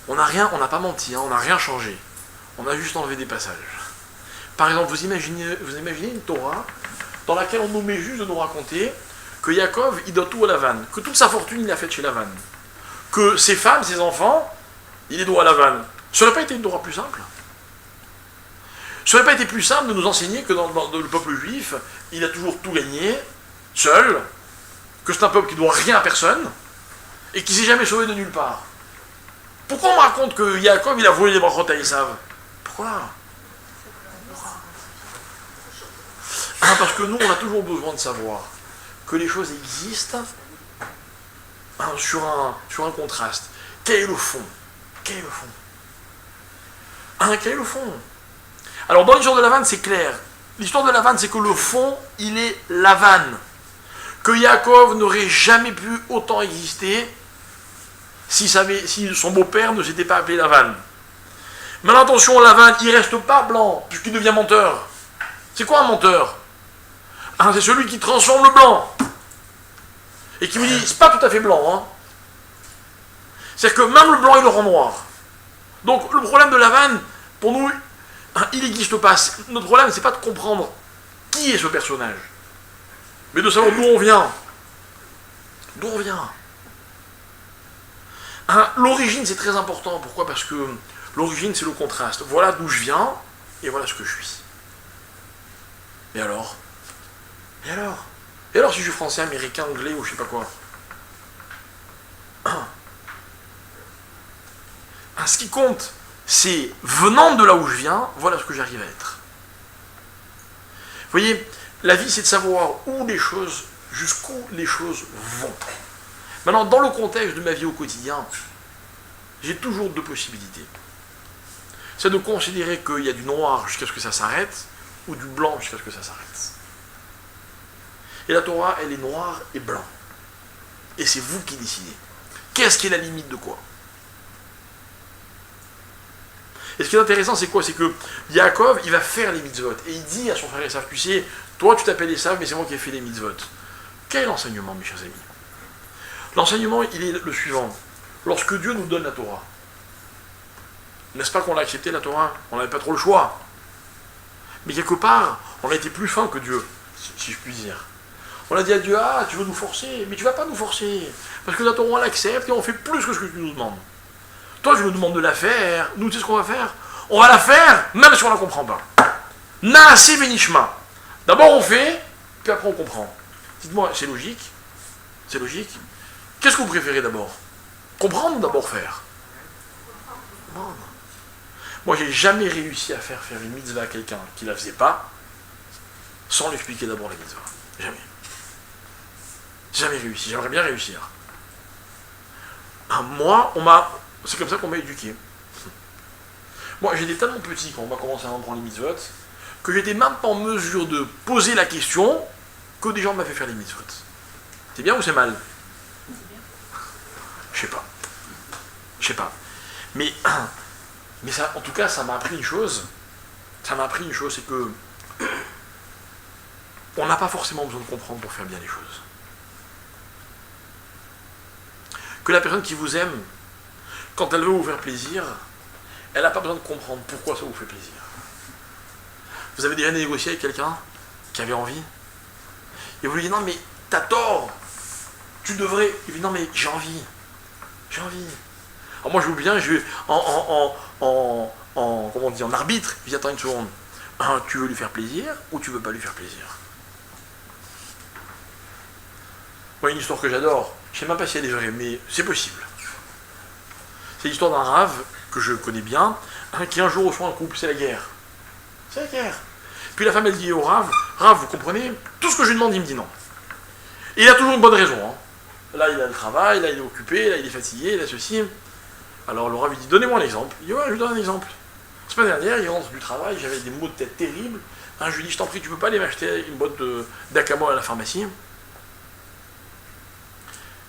on n'a pas menti, hein, on n'a rien changé. On a juste enlevé des passages. Par exemple, vous imaginez une Torah dans laquelle on nous met juste de nous raconter que Yaakov, il doit tout à Lavan, que toute sa fortune, il l'a faite chez Lavan, que ses femmes, ses enfants, il les doit à Lavan. Ça n'aurait pas été une Torah plus simple? Ça n'aurait pas été plus simple de nous enseigner que dans le peuple juif, il a toujours tout gagné, seul, que c'est un peuple qui ne doit rien à personne, et qui ne s'est jamais sauvé de nulle part? Pourquoi on me raconte que Yaakov, il a volé les brachot à Esav? Pourquoi? Parce que nous, on a toujours besoin de savoir que les choses existent sur un contraste. Quel est le fond? Quel est le fond? Quel est le fond? Alors, dans l'histoire de Lavan, c'est clair. L'histoire de Lavan, c'est que le fond, il est Lavan. Que Yaakov n'aurait jamais pu autant exister si son beau-père ne s'était pas appelé Lavan. Mais attention, Lavan, il ne reste pas blanc, puisqu'il devient menteur. C'est quoi un menteur? C'est celui qui transforme le blanc. Et qui vous dit, c'est pas tout à fait blanc. Hein. C'est-à-dire que même le blanc, il le rend noir. Donc, le problème de Lavan, pour nous, il n'existe pas. Notre problème, c'est pas de comprendre qui est ce personnage, mais de savoir d'où on vient. D'où on vient. L'origine, c'est très important. Pourquoi? Parce que l'origine, c'est le contraste. Voilà d'où je viens, et voilà ce que je suis. Et alors? Et alors? Et alors si je suis français, américain, anglais, ou je sais pas quoi? Ce qui compte, c'est venant de là où je viens, voilà ce que j'arrive à être. Vous voyez, la vie, c'est de savoir où les choses, jusqu'où les choses vont. Maintenant, dans le contexte de ma vie au quotidien, j'ai toujours deux possibilités. C'est de considérer qu'il y a du noir jusqu'à ce que ça s'arrête, ou du blanc jusqu'à ce que ça s'arrête. Et la Torah, elle est noire et blanc. Et c'est vous qui décidez. Qu'est-ce qui est la limite de quoi? Et ce qui est intéressant, c'est quoi? C'est que Yaakov, il va faire les mitzvot. Et il dit à son frère Esav, tu sais, toi tu t'appelles Esav, mais c'est moi qui ai fait les mitzvot. Quel est l'enseignement, mes chers amis? L'enseignement, il est le suivant. Lorsque Dieu nous donne la Torah, n'est-ce pas qu'on l'a accepté, la Torah? On n'avait pas trop le choix. Mais quelque part, on a été plus fin que Dieu, si je puis dire. On a dit à Dieu, ah, tu veux nous forcer, mais tu ne vas pas nous forcer. Parce que la Torah, on l'accepte et on fait plus que ce que tu nous demandes. Toi, je nous demande de la faire. Nous, tu sais ce qu'on va faire? On va la faire, même si on ne la comprend pas. Naaseh benishma. D'abord, on fait, puis après, on comprend. Dites-moi, c'est logique? C'est logique? Qu'est-ce que vous préférez d'abord? Comprendre ou d'abord faire? Comprendre. Moi, j'ai jamais réussi à faire une mitzvah à quelqu'un qui ne la faisait pas sans lui expliquer d'abord la mitzvah. Jamais. Jamais réussi. J'aimerais bien réussir. Moi, c'est comme ça qu'on m'a éduqué. Moi, j'étais tellement petit quand on m'a commencé à apprendre les mitzvot que j'étais même pas en mesure de poser la question que des gens m'avaient fait faire les mitzvot. C'est bien ou c'est mal? Je sais pas. Je sais pas. Mais ça, en tout cas, ça m'a appris une chose. Ça m'a appris une chose, c'est que on n'a pas forcément besoin de comprendre pour faire bien les choses. Que la personne qui vous aime, quand elle veut vous faire plaisir, elle n'a pas besoin de comprendre pourquoi ça vous fait plaisir. Vous avez déjà négocié avec quelqu'un qui avait envie, et vous lui dites non mais t'as tort, tu devrais. Il dit non mais j'ai envie. J'ai envie. Alors moi je vous bien, je vais comment on dit, en arbitre, je dis attends une seconde. Tu veux lui faire plaisir ou tu veux pas lui faire plaisir? Moi une histoire que j'adore, je ne sais même pas si elle est vraie, mais c'est possible. C'est l'histoire d'un rave que je connais bien, qui un jour reçoit un couple, c'est la guerre. C'est la guerre. Puis la femme elle dit au rave, vous comprenez, tout ce que je lui demande il me dit non. Et il a toujours une bonne raison. Là il a le travail, là il est occupé, là il est fatigué, là ceci. Alors le rave lui dit donnez-moi un exemple. Il dit ouais je lui donne un exemple. La semaine dernière il rentre du travail, j'avais des maux de tête terribles. Je lui dis je t'en prie tu peux pas aller m'acheter une boîte d'acamol à la pharmacie?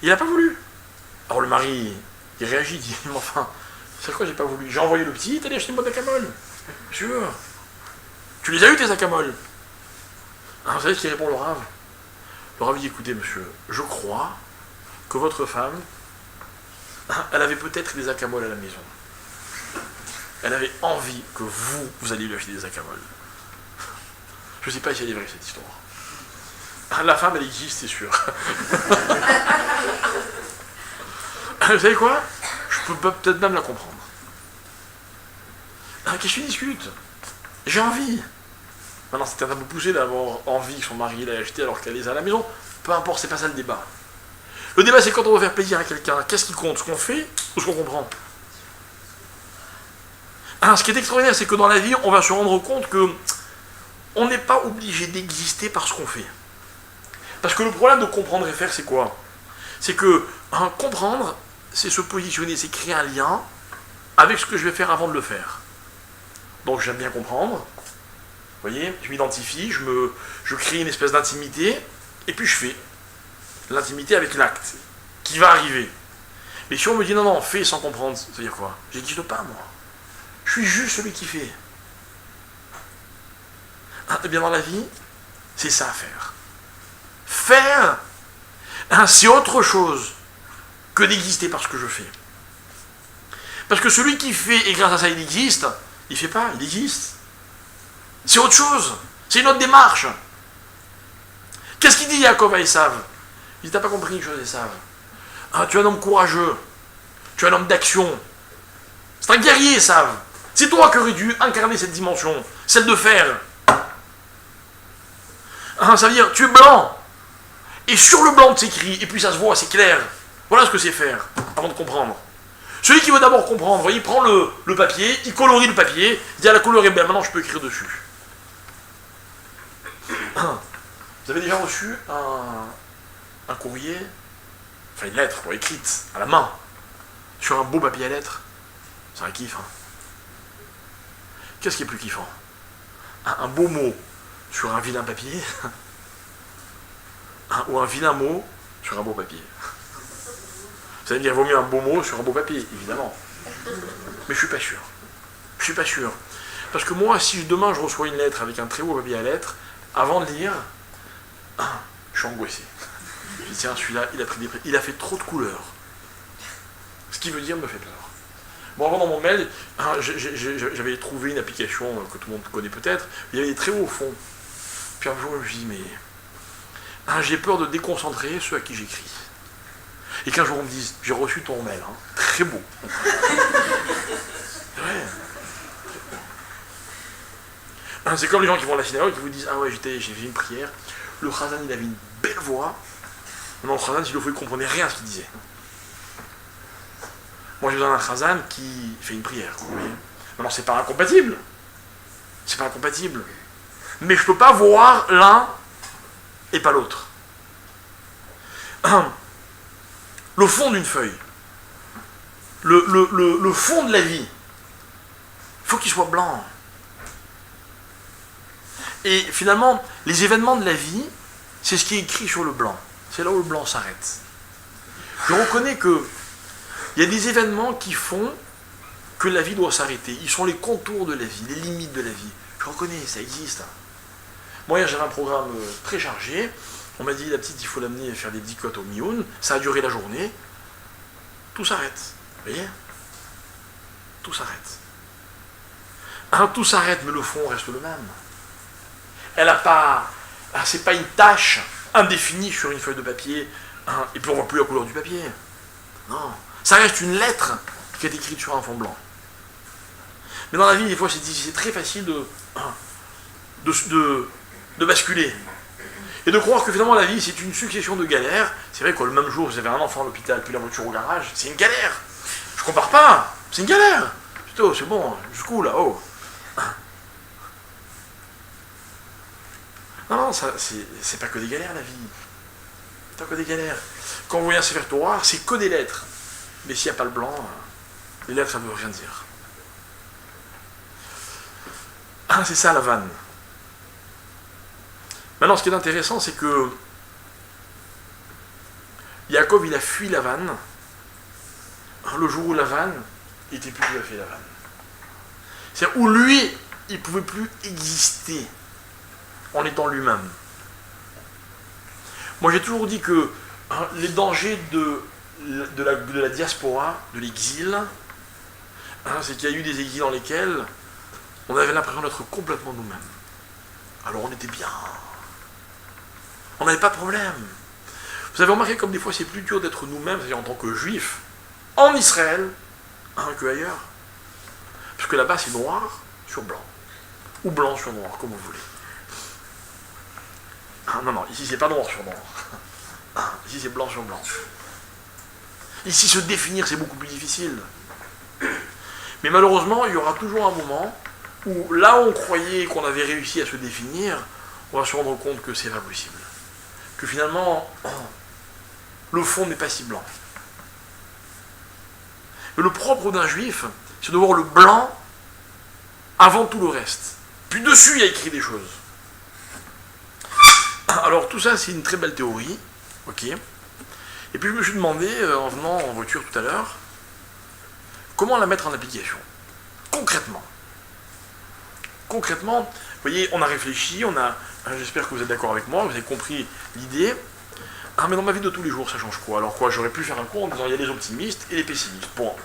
Il n'a pas voulu. Alors le mari, il réagit, il dit, mais enfin, c'est quoi j'ai pas voulu? J'ai envoyé le petit, t'as allé acheter une boîte d'acamol. Sûr. Tu les as eu tes acamol? Vous savez ce qu'il répond le rave? Le rave dit, écoutez monsieur, je crois que votre femme, elle avait peut-être des acamol à la maison. Elle avait envie que vous alliez lui acheter des acamol. Je ne sais pas si elle est vraie cette histoire. La femme, elle existe, c'est sûr. Vous savez quoi? Je peux peut-être même la comprendre. Qu'est-ce que tu discutes? J'ai envie. Maintenant, c'est un peu poussé d'avoir envie que son mari l'ait acheté alors qu'elle les a à la maison. Peu importe, c'est pas ça le débat. Le débat, c'est quand on veut faire plaisir à quelqu'un, qu'est-ce qui compte? Ce qu'on fait ou ce qu'on comprend? Ce qui est extraordinaire, c'est que dans la vie, on va se rendre compte que on n'est pas obligé d'exister par ce qu'on fait. Parce que le problème de comprendre et faire, c'est quoi? C'est que comprendre, c'est se positionner, c'est créer un lien avec ce que je vais faire avant de le faire. Donc j'aime bien comprendre, vous voyez, je m'identifie, je crée une espèce d'intimité, et puis je fais. L'intimité avec l'acte, qui va arriver. Mais si on me dit non, fais sans comprendre, ça veut dire quoi? J'existe pas, moi. Je suis juste celui qui fait. Eh bien dans la vie, c'est ça à faire. Faire, c'est autre chose que d'exister par ce que je fais. Parce que celui qui fait, et grâce à ça il existe, il ne fait pas, il existe. C'est autre chose, c'est une autre démarche. Qu'est-ce qu'il dit Yaakov à Esav? Il dit, t'as pas compris une chose, Esav. Tu es un homme courageux, tu es un homme d'action. C'est un guerrier, Esav. C'est toi qui aurais dû incarner cette dimension, celle de faire. Ça veut dire, tu es blanc. Et sur le blanc, c'est écrit, et puis ça se voit, c'est clair. Voilà ce que c'est faire, avant de comprendre. Celui qui veut d'abord comprendre, il prend le papier, il colorie le papier, il dit ah, la couleur est belle, maintenant je peux écrire dessus. Vous avez déjà reçu un courrier, enfin une lettre, écrite à la main, sur un beau papier à lettres? C'est un kiff, hein. Qu'est-ce qui est plus kiffant? Un beau mot sur un vilain papier ou un vilain mot sur un beau papier? Vous allez me dire, vaut mieux un beau mot sur un beau papier, évidemment. Mais je suis pas sûr. Je suis pas sûr. Parce que moi, si demain je reçois une lettre avec un très beau papier à lettres, avant de lire, je suis angoissé. Je dis, tiens, celui-là, il a fait trop de couleurs. Ce qui veut dire me fait peur. Bon, avant dans mon mail, j'avais trouvé une application que tout le monde connaît peut-être, il y avait des très hauts fonds. Puis un jour, je me suis dit, mais j'ai peur de déconcentrer ceux à qui j'écris. Et qu'un jour on me dise, j'ai reçu ton mail, hein, très beau. Ouais. C'est comme les gens qui vont à la synagogue et qui vous disent, ah ouais, j'ai fait une prière, le Chazan il avait une belle voix, non, le Chazan s'il le faut, il ne comprenait rien à ce qu'il disait. Moi j'ai besoin d'un Chazan qui fait une prière, vous voyez. Non, c'est pas incompatible. C'est pas incompatible. Mais je ne peux pas voir l'un et pas l'autre. Le fond d'une feuille, le fond de la vie, il faut qu'il soit blanc. Et finalement, les événements de la vie, c'est ce qui est écrit sur le blanc. C'est là où le blanc s'arrête. Je reconnais qu'il y a des événements qui font que la vie doit s'arrêter. Ils sont les contours de la vie, les limites de la vie. Je reconnais, ça existe. Moi, hier, j'avais un programme très chargé. On m'a dit, la petite, il faut l'amener faire des dicotes au Mioun. Ça a duré la journée. Tout s'arrête. Vous voyez? Tout s'arrête. Tout s'arrête, mais le fond reste le même. Elle n'a pas... c'est pas une tâche indéfinie sur une feuille de papier, et puis on ne voit plus la couleur du papier. Non. Ça reste une lettre qui est écrite sur un fond blanc. Mais dans la vie, des fois, c'est très facile de basculer. Et de croire que finalement la vie c'est une succession de galères. C'est vrai que le même jour vous avez un enfant à l'hôpital puis la voiture au garage, c'est une galère. Je compare pas, c'est une galère. Plutôt, c'est bon, jusqu'où là, oh. Non, ça c'est pas que des galères la vie. C'est pas que des galères. Quand vous voyez un Sefer Torah, c'est que des lettres. Mais s'il n'y a pas le blanc, les lettres ça ne veut rien dire. C'est ça la vanne. Maintenant, ce qui est intéressant, c'est que Yaakov, il a fui Lavan le jour où Lavan n'était plus tout à fait Lavan. C'est-à-dire où lui, il ne pouvait plus exister en étant lui-même. Moi, j'ai toujours dit que les dangers de la diaspora, de l'exil, c'est qu'il y a eu des exils dans lesquels on avait l'impression d'être complètement nous-mêmes. Alors on était bien. On n'avait pas de problème. Vous avez remarqué comme des fois c'est plus dur d'être nous-mêmes, c'est-à-dire en tant que juif, en Israël, que ailleurs. Parce que là-bas c'est noir sur blanc. Ou blanc sur noir, comme vous voulez. Non, ici c'est pas noir sur noir. Ici c'est blanc sur blanc. Ici se définir c'est beaucoup plus difficile. Mais malheureusement, il y aura toujours un moment où là où on croyait qu'on avait réussi à se définir, on va se rendre compte que c'est pas possible. Que finalement, le fond n'est pas si blanc. Mais le propre d'un juif, c'est de voir le blanc avant tout le reste. Puis dessus, il y a écrit des choses. Alors tout ça, c'est une très belle théorie. Ok. Et puis je me suis demandé, en venant en voiture tout à l'heure, comment la mettre en application. Concrètement. Concrètement, vous voyez, on a réfléchi, j'espère que vous êtes d'accord avec moi, vous avez compris l'idée. Mais dans ma vie de tous les jours, ça change quoi? Alors quoi, j'aurais pu faire un cours en disant il y a les optimistes et les pessimistes. Bon,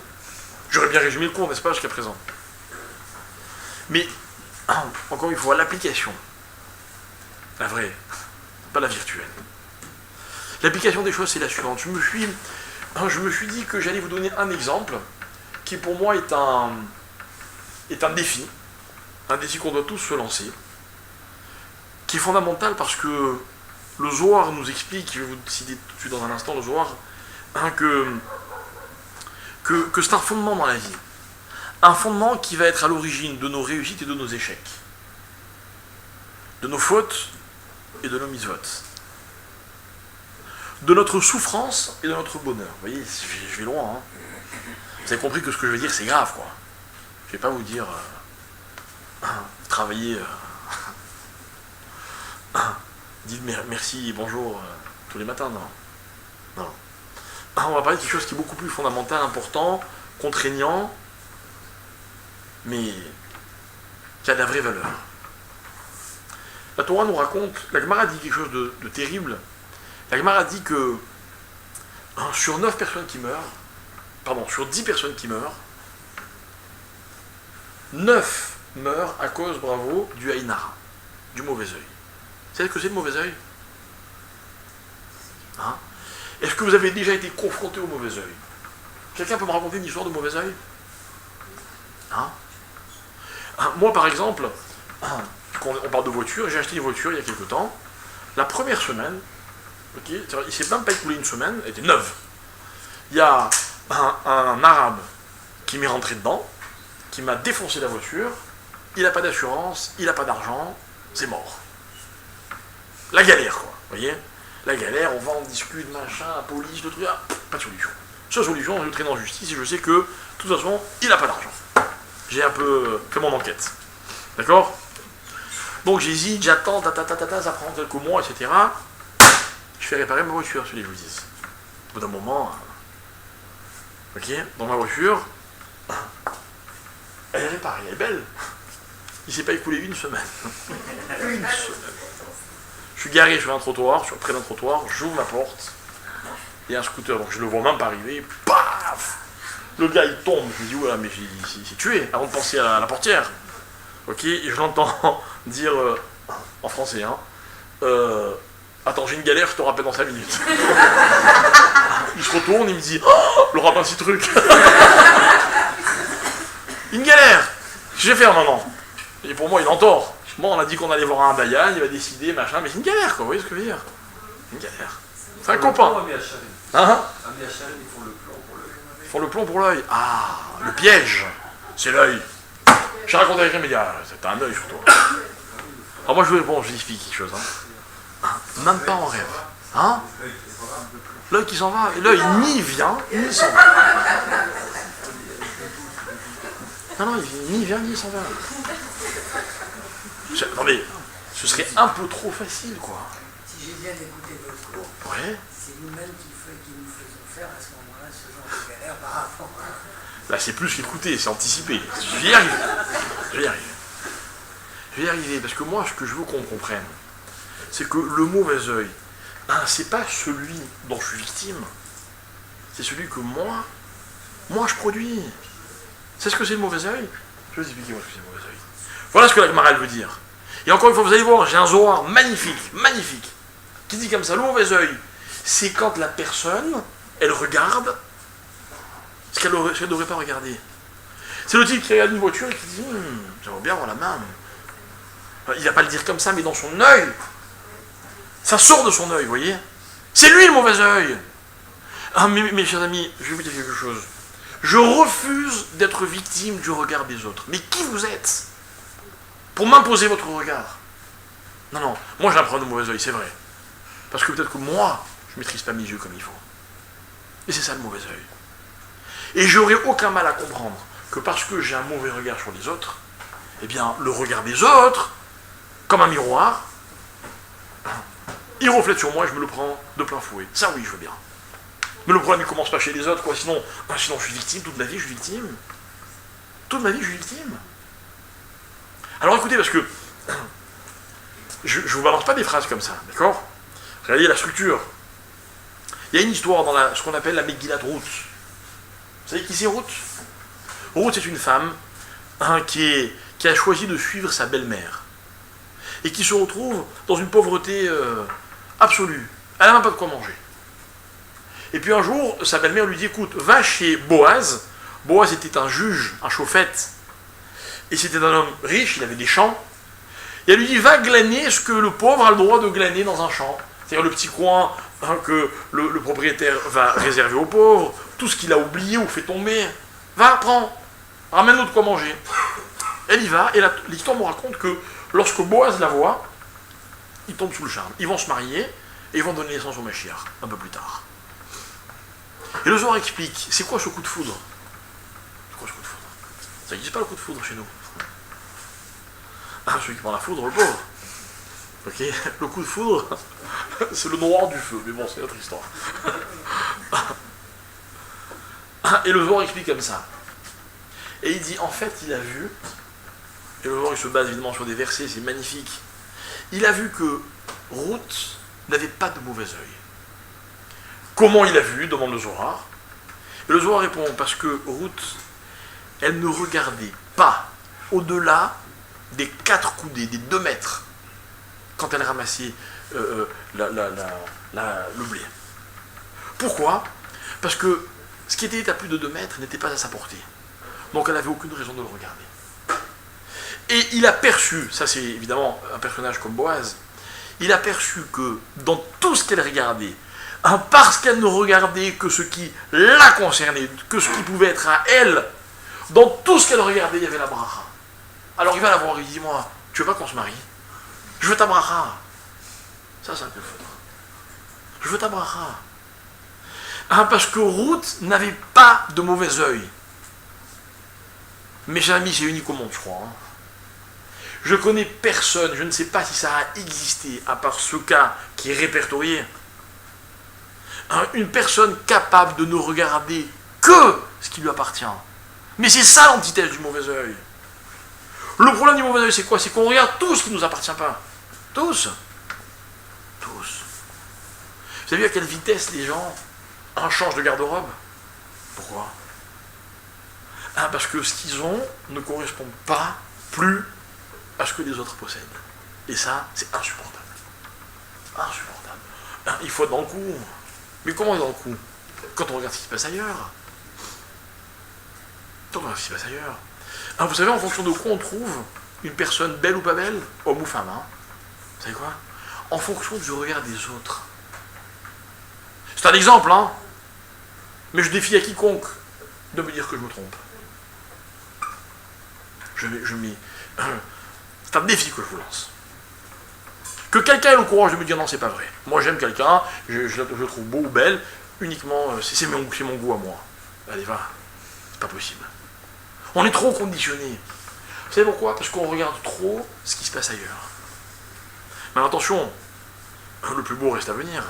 j'aurais bien résumé le cours, n'est-ce pas, jusqu'à présent. Mais, encore une fois, l'application. La vraie, pas la virtuelle. L'application des choses, c'est la suivante. Je me suis dit que j'allais vous donner un exemple qui pour moi est un défi. Un défi qu'on doit tous se lancer, qui est fondamental parce que le Zohar nous explique, je vais vous citer tout de suite dans un instant le Zohar, que que c'est un fondement dans la vie. Un fondement qui va être à l'origine de nos réussites et de nos échecs. De nos fautes et de nos mitzvot. De notre souffrance et de notre bonheur. Vous voyez, je vais loin. Hein. Vous avez compris que ce que je vais dire, c'est grave, quoi. Je vais pas vous dire... travailler... dites merci et bonjour tous les matins, non. Non. On va parler de quelque chose qui est beaucoup plus fondamental, important, contraignant, mais qui a de la vraie valeur. La Torah nous raconte, la Gemara dit quelque chose de terrible. La Gemara dit que sur 9 personnes qui meurent, pardon, sur 10 personnes qui meurent, 9 meurent à cause, bravo, du Aïnara, du mauvais œil. Vous savez ce que c'est le mauvais œil? Hein? Est-ce que vous avez déjà été confronté au mauvais œil? Quelqu'un peut me raconter une histoire de mauvais œil? Hein? Moi, par exemple, on parle de voiture, j'ai acheté une voiture il y a quelque temps. La première semaine, okay, il ne s'est même pas écoulé une semaine, elle était neuve. Il y a un arabe qui m'est rentré dedans, qui m'a défoncé la voiture, il n'a pas d'assurance, il n'a pas d'argent, c'est mort. La galère, quoi, vous voyez? La galère, on va, on discute, machin, la police, le truc, pas de solution. Seule solution, je traîne en justice et je sais que, de toute façon, il n'a pas d'argent. J'ai un peu fait mon enquête. D'accord? Donc j'hésite, j'attends, ça prend quelques mois, etc. Je fais réparer ma voiture, celui que je vous dis. Au bout d'un moment, ok, dans ma voiture, elle est réparée, elle est belle. Il ne s'est pas écoulé une semaine. Une semaine. Je suis garé sur un trottoir, près d'un trottoir, j'ouvre la porte, il y a un scooter, donc je le vois même pas arriver, paf! Le gars il tombe, je me dis, voilà, mais il s'est tué avant de penser à la portière. Ok, et je l'entends dire, en français, hein, attends, j'ai une galère, je te rappelle dans 5 minutes. Il se retourne, il me dit, oh, le rabbin, petit truc. Une galère! Qu'est-ce que je vais faire maintenant? Et pour moi, il en tort. Moi, on a dit qu'on allait voir un Dayan, il va décider, machin, mais c'est une galère, quoi, vous voyez ce que je veux dire? Une galère. C'est un copain. Hein? Ils font le plomb pour l'œil. Ah, le piège, c'est l'œil. J'ai raconté avec les médias, c'est un œil sur toi. Alors moi, je vous explique quelque chose. Hein. Même pas en rêve. Hein? L'œil qui s'en va, et l'œil ni vient, ni s'en va. Non, il ni vient, ni s'en va. Attendez, ce serait un peu trop facile, quoi. Si j'ai bien écouté votre cours, ouais. C'est nous-mêmes qui nous faisons faire à ce moment-là ce genre de galère par rapport à... Là, c'est plus qu'écouter, c'est anticiper. Je vais y arriver. Je vais y arriver, parce que moi, ce que je veux qu'on comprenne, c'est que le mauvais œil, c'est pas celui dont je suis victime, c'est celui que moi, je produis. C'est ce que c'est le mauvais œil? Je vais vous expliquer moi ce que c'est le mauvais œil. Voilà ce que la Gemara veut dire. Et encore une fois, vous allez voir, j'ai un Zohar magnifique, qui dit comme ça, le mauvais œil, c'est quand la personne, elle regarde ce qu'elle ne devrait pas regarder. C'est le type qui regarde une voiture et qui dit, j'aimerais bien avoir la main. Il ne va pas le dire comme ça, mais dans son œil, ça sort de son œil, vous voyez? C'est lui le mauvais œil. Ah, mes chers amis, je vais vous dire quelque chose. Je refuse d'être victime du regard des autres. Mais qui vous êtes pour m'imposer votre regard? Non, moi j'ai un problème de mauvais œil, c'est vrai. Parce que peut-être que moi, je ne maîtrise pas mes yeux comme il faut. Et c'est ça le mauvais œil. Et j'aurais aucun mal à comprendre que parce que j'ai un mauvais regard sur les autres, eh bien, le regard des autres, comme un miroir, il reflète sur moi et je me le prends de plein fouet. Ça oui, je veux bien. Mais le problème, il commence pas chez les autres, quoi. Sinon je suis victime, toute ma vie, je suis victime. Toute ma vie, je suis victime. Alors écoutez, parce que je ne vous balance pas des phrases comme ça, d'accord? Regardez la structure. Il y a une histoire dans ce qu'on appelle la Megillat Ruth. Vous savez qui c'est Ruth? Ruth, c'est une femme qui a choisi de suivre sa belle-mère et qui se retrouve dans une pauvreté absolue. Elle n'a même pas de quoi manger. Et puis un jour, sa belle-mère lui dit, écoute, va chez Boaz. Boaz était un juge, un chauffette, et c'était un homme riche, il avait des champs. Et elle lui dit, va glaner ce que le pauvre a le droit de glaner dans un champ. C'est-à-dire le petit coin que le propriétaire va réserver aux pauvres, tout ce qu'il a oublié ou fait tomber. Va, prends, ramène-nous de quoi manger. Elle y va, et l'histoire me raconte que lorsque Boaz la voit, il tombe sous le charme. Ils vont se marier, et ils vont donner naissance au Mashiach, un peu plus tard. Et le Zohar explique, c'est quoi ce coup de foudre? C'est quoi ce coup de foudre? Ça n'existe pas le coup de foudre chez nous. Ah, celui qui prend la foudre, le pauvre. Ok, le coup de foudre, c'est le noir du feu, mais bon, c'est notre histoire. Et le Zohar explique comme ça. Et il dit, en fait, il a vu, et le Zohar il se base évidemment sur des versets, c'est magnifique. Il a vu que Ruth n'avait pas de mauvais œil. Comment il a vu, demande le Zohar. Et le Zohar répond, parce que Ruth, elle ne regardait pas au-delà des 4 coudées, des 2 mètres, quand elle ramassait le blé. Pourquoi? Parce que ce qui était à plus de 2 mètres n'était pas à sa portée. Donc elle n'avait aucune raison de le regarder. Et il a perçu, ça c'est évidemment un personnage comme Boaz, il a perçu que dans tout ce qu'elle regardait, parce qu'elle ne regardait que ce qui la concernait, que ce qui pouvait être à elle, dans tout ce qu'elle regardait, il y avait la bracha. Alors il va la voir, il dit, moi, tu veux pas qu'on se marie? Je veux ta bracha. Ça c'est un peu fort. Je veux ta bracha. Parce que Ruth n'avait pas de mauvais œil. Mes chers amis, c'est unique au monde, je crois. Je connais personne, je ne sais pas si ça a existé, à part ce cas qui est répertorié, une personne capable de ne regarder que ce qui lui appartient. Mais c'est ça l'antithèse du mauvais œil. Le problème du mauvais œil, c'est quoi? C'est qu'on regarde tout ce qui ne nous appartient pas. Tous. Tous. Vous avez vu à quelle vitesse les gens changent de garde-robe? Pourquoi? Parce que ce qu'ils ont ne correspond pas plus à ce que les autres possèdent. Et ça, c'est insupportable. Insupportable. Il faut être dans le coup. Mais comment être dans le coup? Quand on regarde ce qui se passe ailleurs. Quand on regarde ce qui se passe ailleurs. Vous savez, en fonction de quoi on trouve une personne belle ou pas belle, homme ou femme, vous savez quoi? En fonction du regard des autres. C'est un exemple, mais je défie à quiconque de me dire que je me trompe. C'est un défi que je vous lance. Que quelqu'un ait le courage de me dire non, c'est pas vrai. Moi j'aime quelqu'un, je le trouve beau ou belle, uniquement, c'est mon goût à moi. Allez, va. C'est pas possible. On est trop conditionné. Vous savez pourquoi? Parce qu'on regarde trop ce qui se passe ailleurs. Mais attention, le plus beau reste à venir.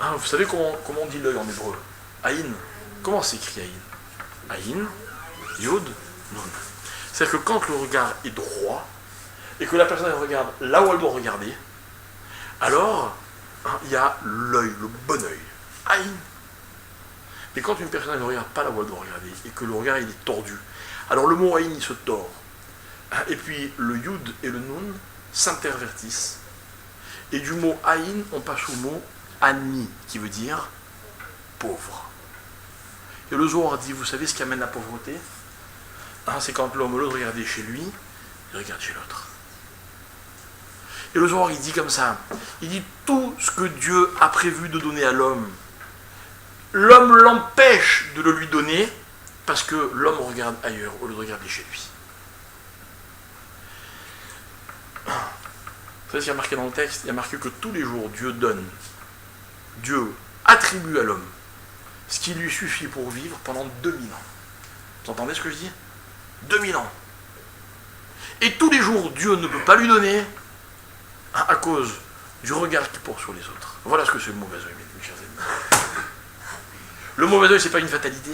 Vous savez comment on dit l'œil en hébreu? Aïn. Comment s'écrit Aïn? Aïn, Yod, Nun. C'est-à-dire que quand le regard est droit, et que la personne regarde là où elle doit regarder, alors il y a l'œil, le bon œil. Aïn. Mais quand une personne ne regarde pas là où elle doit regarder, et que le regard il est tordu, alors le mot Aïn il se tord. Et puis le Yud et le Nun s'intervertissent. Et du mot Aïn, on passe au mot Ani, qui veut dire pauvre. Et le Zohar dit, vous savez ce qui amène la pauvreté? C'est quand l'homme au lieu de regarder chez lui, il regarde chez l'autre. Et le Zohar il dit comme ça, il dit tout ce que Dieu a prévu de donner à l'homme, l'homme l'empêche de le lui donner parce que l'homme regarde ailleurs au lieu de regarder chez lui. Vous savez ce qu'il y a marqué dans le texte? Il y a marqué que tous les jours Dieu donne, Dieu attribue à l'homme ce qui lui suffit pour vivre pendant 2000 ans. Vous entendez ce que je dis? 2000 ans. Et tous les jours, Dieu ne peut pas lui donner à cause du regard qu'il porte sur les autres. Voilà ce que c'est le mauvais œil, mes chers amis. Le mauvais œil, c'est pas une fatalité.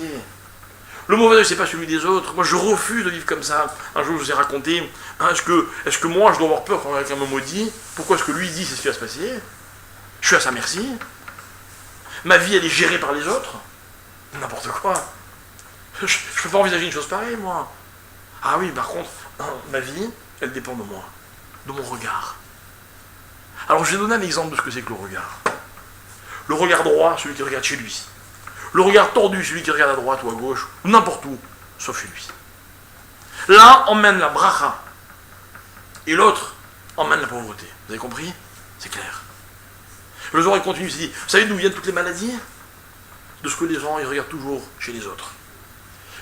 Le mauvais œil, c'est pas celui des autres. Moi, je refuse de vivre comme ça. Un jour, je vous ai raconté, est-ce que moi, je dois avoir peur quand quelqu'un me maudit? Pourquoi est-ce que lui dit c'est ce qui va se passer? Je suis à sa merci. Ma vie, elle est gérée par les autres. N'importe quoi. Je ne peux pas envisager une chose pareille, moi. Ah oui, par contre, ma vie, elle dépend de moi, de mon regard. Alors, je vais donner un exemple de ce que c'est que le regard. Le regard droit, celui qui regarde chez lui. Le regard tordu, celui qui regarde à droite ou à gauche, ou n'importe où, sauf chez lui. L'un emmène la bracha, et l'autre emmène la pauvreté. Vous avez compris? C'est clair. Le Zohar continue, il se dit, vous savez d'où viennent toutes les maladies? de ce que les gens ils regardent toujours chez les autres.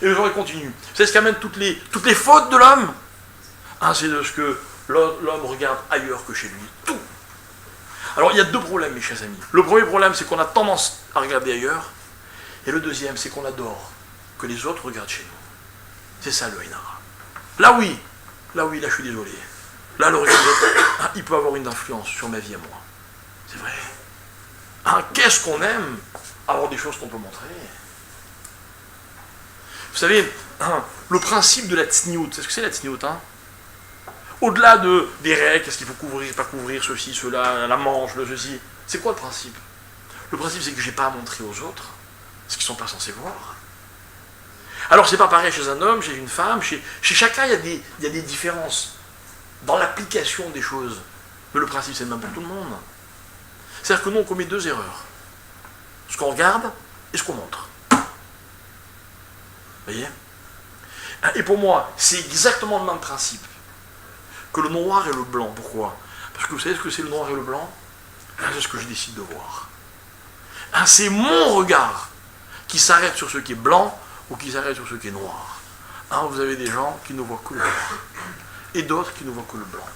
Et le genre il continue. C'est ce qui amène toutes les fautes de l'homme. C'est de ce que l'homme regarde ailleurs que chez lui. Tout. Alors il y a deux problèmes, mes chers amis. Le premier problème, c'est qu'on a tendance à regarder ailleurs. Et le deuxième, c'est qu'on adore que les autres regardent chez nous. C'est ça le Ainara. Là oui, là je suis désolé. Là le regard des autres, il peut avoir une influence sur ma vie à moi. C'est vrai. Qu'est-ce qu'on aime avoir des choses qu'on peut montrer. Vous savez, le principe de la tsniout, c'est ce que c'est la tsniout, au-delà des règles, qu'est-ce qu'il faut couvrir, pas couvrir, ceci, cela, la manche, le ceci, c'est quoi le principe? Le principe, c'est que je n'ai pas à montrer aux autres ce qu'ils ne sont pas censés voir. Alors, c'est pas pareil chez un homme, chez une femme, chez chacun, il y a des différences dans l'application des choses. Mais le principe, c'est le même pour tout le monde. C'est-à-dire que nous, on commet deux erreurs. Ce qu'on regarde et ce qu'on montre. Vous voyez? Et pour moi, c'est exactement le même principe que le noir et le blanc. Pourquoi? Parce que vous savez ce que c'est le noir et le blanc? C'est ce que je décide de voir. C'est mon regard qui s'arrête sur ce qui est blanc ou qui s'arrête sur ce qui est noir. Vous avez des gens qui ne voient que le noir et d'autres qui ne voient que le blanc.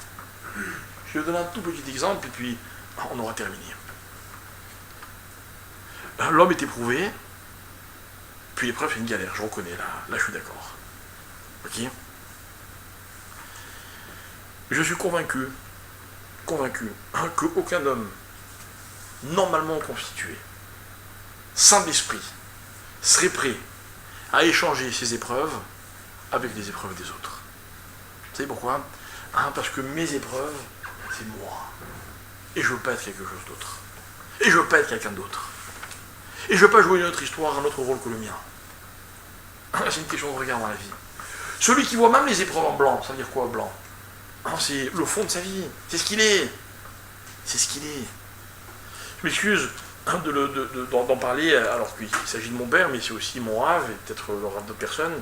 Je vais vous donner un tout petit exemple et puis on aura terminé. L'homme est éprouvé, puis l'épreuve c'est une galère, je reconnais, là je suis d'accord. Ok? Je suis convaincu qu'aucun homme normalement constitué, sain d'esprit, serait prêt à échanger ses épreuves avec les épreuves des autres. Vous savez pourquoi? Parce que mes épreuves, c'est moi. Et je ne veux pas être quelque chose d'autre. Et je ne veux pas être quelqu'un d'autre. Et je ne veux pas jouer une autre histoire, un autre rôle que le mien. C'est une question de regard dans la vie. Celui qui voit même les épreuves en blanc, ça veut dire quoi blanc? C'est le fond de sa vie. C'est ce qu'il est. C'est ce qu'il est. Je m'excuse d'en parler alors qu'il s'agit de mon père, mais c'est aussi mon rave et peut-être le rave d'autres personnes.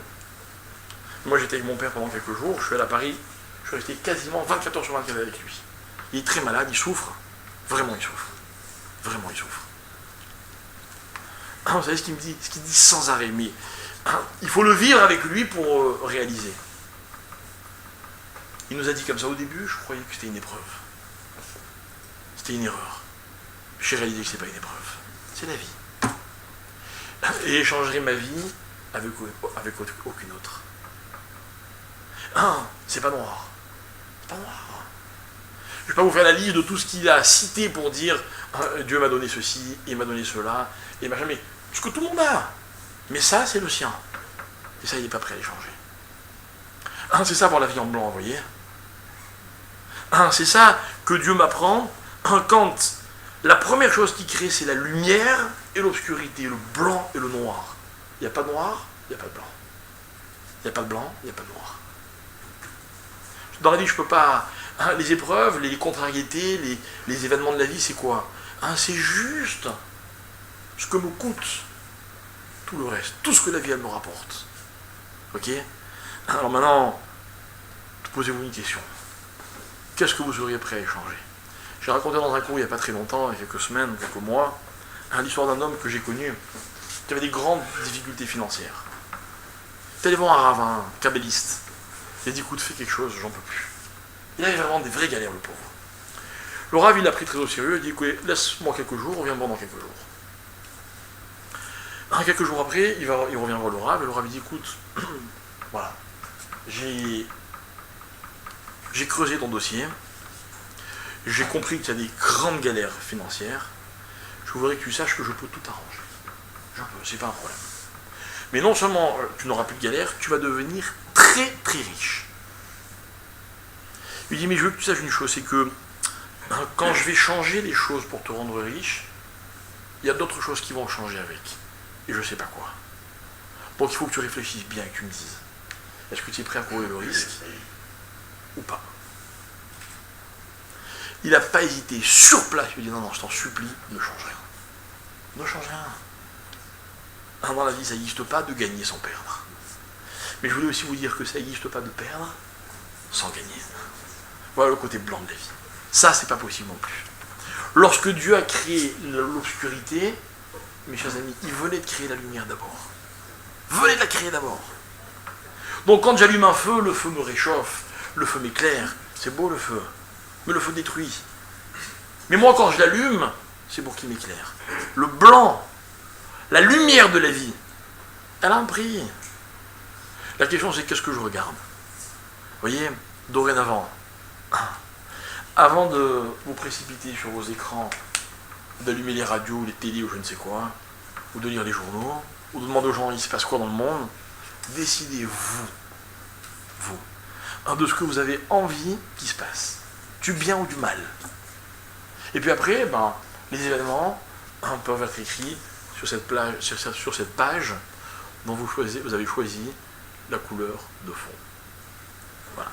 Moi j'étais avec mon père pendant quelques jours, je suis allé à Paris, je suis resté quasiment 24 heures sur 24 avec lui. Il est très malade, il souffre. Vraiment il souffre. Vraiment il souffre. Vous savez ce qu'il me dit? Ce qu'il dit sans arrêt, mais il faut le vivre avec lui pour réaliser. Il nous a dit comme ça au début, je croyais que c'était une épreuve. C'était une erreur. J'ai réalisé que ce n'est pas une épreuve. C'est la vie. Et j'échangerai ma vie avec aucune autre. C'est pas noir. C'est pas noir. Je ne vais pas vous faire la liste de tout ce qu'il a cité pour dire Dieu m'a donné ceci, il m'a donné cela, et machin, mais ce que tout le monde a. Mais ça, c'est le sien. Et ça, il n'est pas prêt à l'échanger. C'est ça avoir la vie en blanc, vous voyez. C'est ça que Dieu m'apprend quand la première chose qu'il crée, c'est la lumière et l'obscurité, le blanc et le noir. Il n'y a pas de noir, il n'y a pas de blanc. Il n'y a pas de blanc, il n'y a pas de noir. Dans la vie, je ne peux pas... les épreuves, les contrariétés, les événements de la vie, c'est quoi? C'est juste ce que me coûte tout le reste, tout ce que la vie elle me rapporte. Ok? Alors maintenant, posez-vous une question. Qu'est-ce que vous seriez prêt à échanger? J'ai raconté dans un cours il n'y a pas très longtemps, il y a quelques semaines, quelques mois, l'histoire d'un homme que j'ai connu qui avait des grandes difficultés financières. Il est allé voir un ravin, un kabbaliste. Il a dit écoute, fais quelque chose, j'en peux plus. Il avait vraiment des vraies galères, le pauvre. Le rav, il l'a pris très au sérieux, il a dit écoutez, laisse-moi quelques jours, reviens me voir dans quelques jours. Quelques jours après, il revient voir le rav, et le rav il dit écoute, voilà, j'ai creusé ton dossier, j'ai compris que tu as des grandes galères financières, je voudrais que tu saches que je peux tout arranger. Je peux, c'est pas un problème. Mais non seulement tu n'auras plus de galères, tu vas devenir très très riche. Il dit mais je veux que tu saches une chose, c'est que quand je vais changer les choses pour te rendre riche, il y a d'autres choses qui vont changer avec. Et je ne sais pas quoi. Donc il faut que tu réfléchisses bien et que tu me dises. Est-ce que tu es prêt à courir le risque ou pas? Il n'a pas hésité, sur place, il lui dit non, je t'en supplie, ne change rien. Ne change rien. Dans la vie, ça n'existe pas de gagner sans perdre. Mais je voulais aussi vous dire que ça n'existe pas de perdre sans gagner. Voilà le côté blanc de la vie. Ça, c'est pas possible non plus. Lorsque Dieu a créé l'obscurité, mes chers amis, il venait de créer la lumière d'abord. Venez de la créer d'abord. Donc quand j'allume un feu, le feu me réchauffe, le feu m'éclaire. C'est beau le feu, mais le feu détruit. Mais moi quand je l'allume, c'est pour qu'il m'éclaire. Le blanc, la lumière de la vie, elle a un prix. La question c'est qu'est-ce que je regarde? Vous voyez, dorénavant, avant de vous précipiter sur vos écrans, d'allumer les radios, les télés ou je ne sais quoi, ou de lire les journaux, ou de demander aux gens il se passe quoi dans le monde, décidez-vous, de ce que vous avez envie qu'il se passe, du bien ou du mal. Et puis après, les événements peuvent être écrits sur cette page dont vous avez choisi la couleur de fond. Voilà.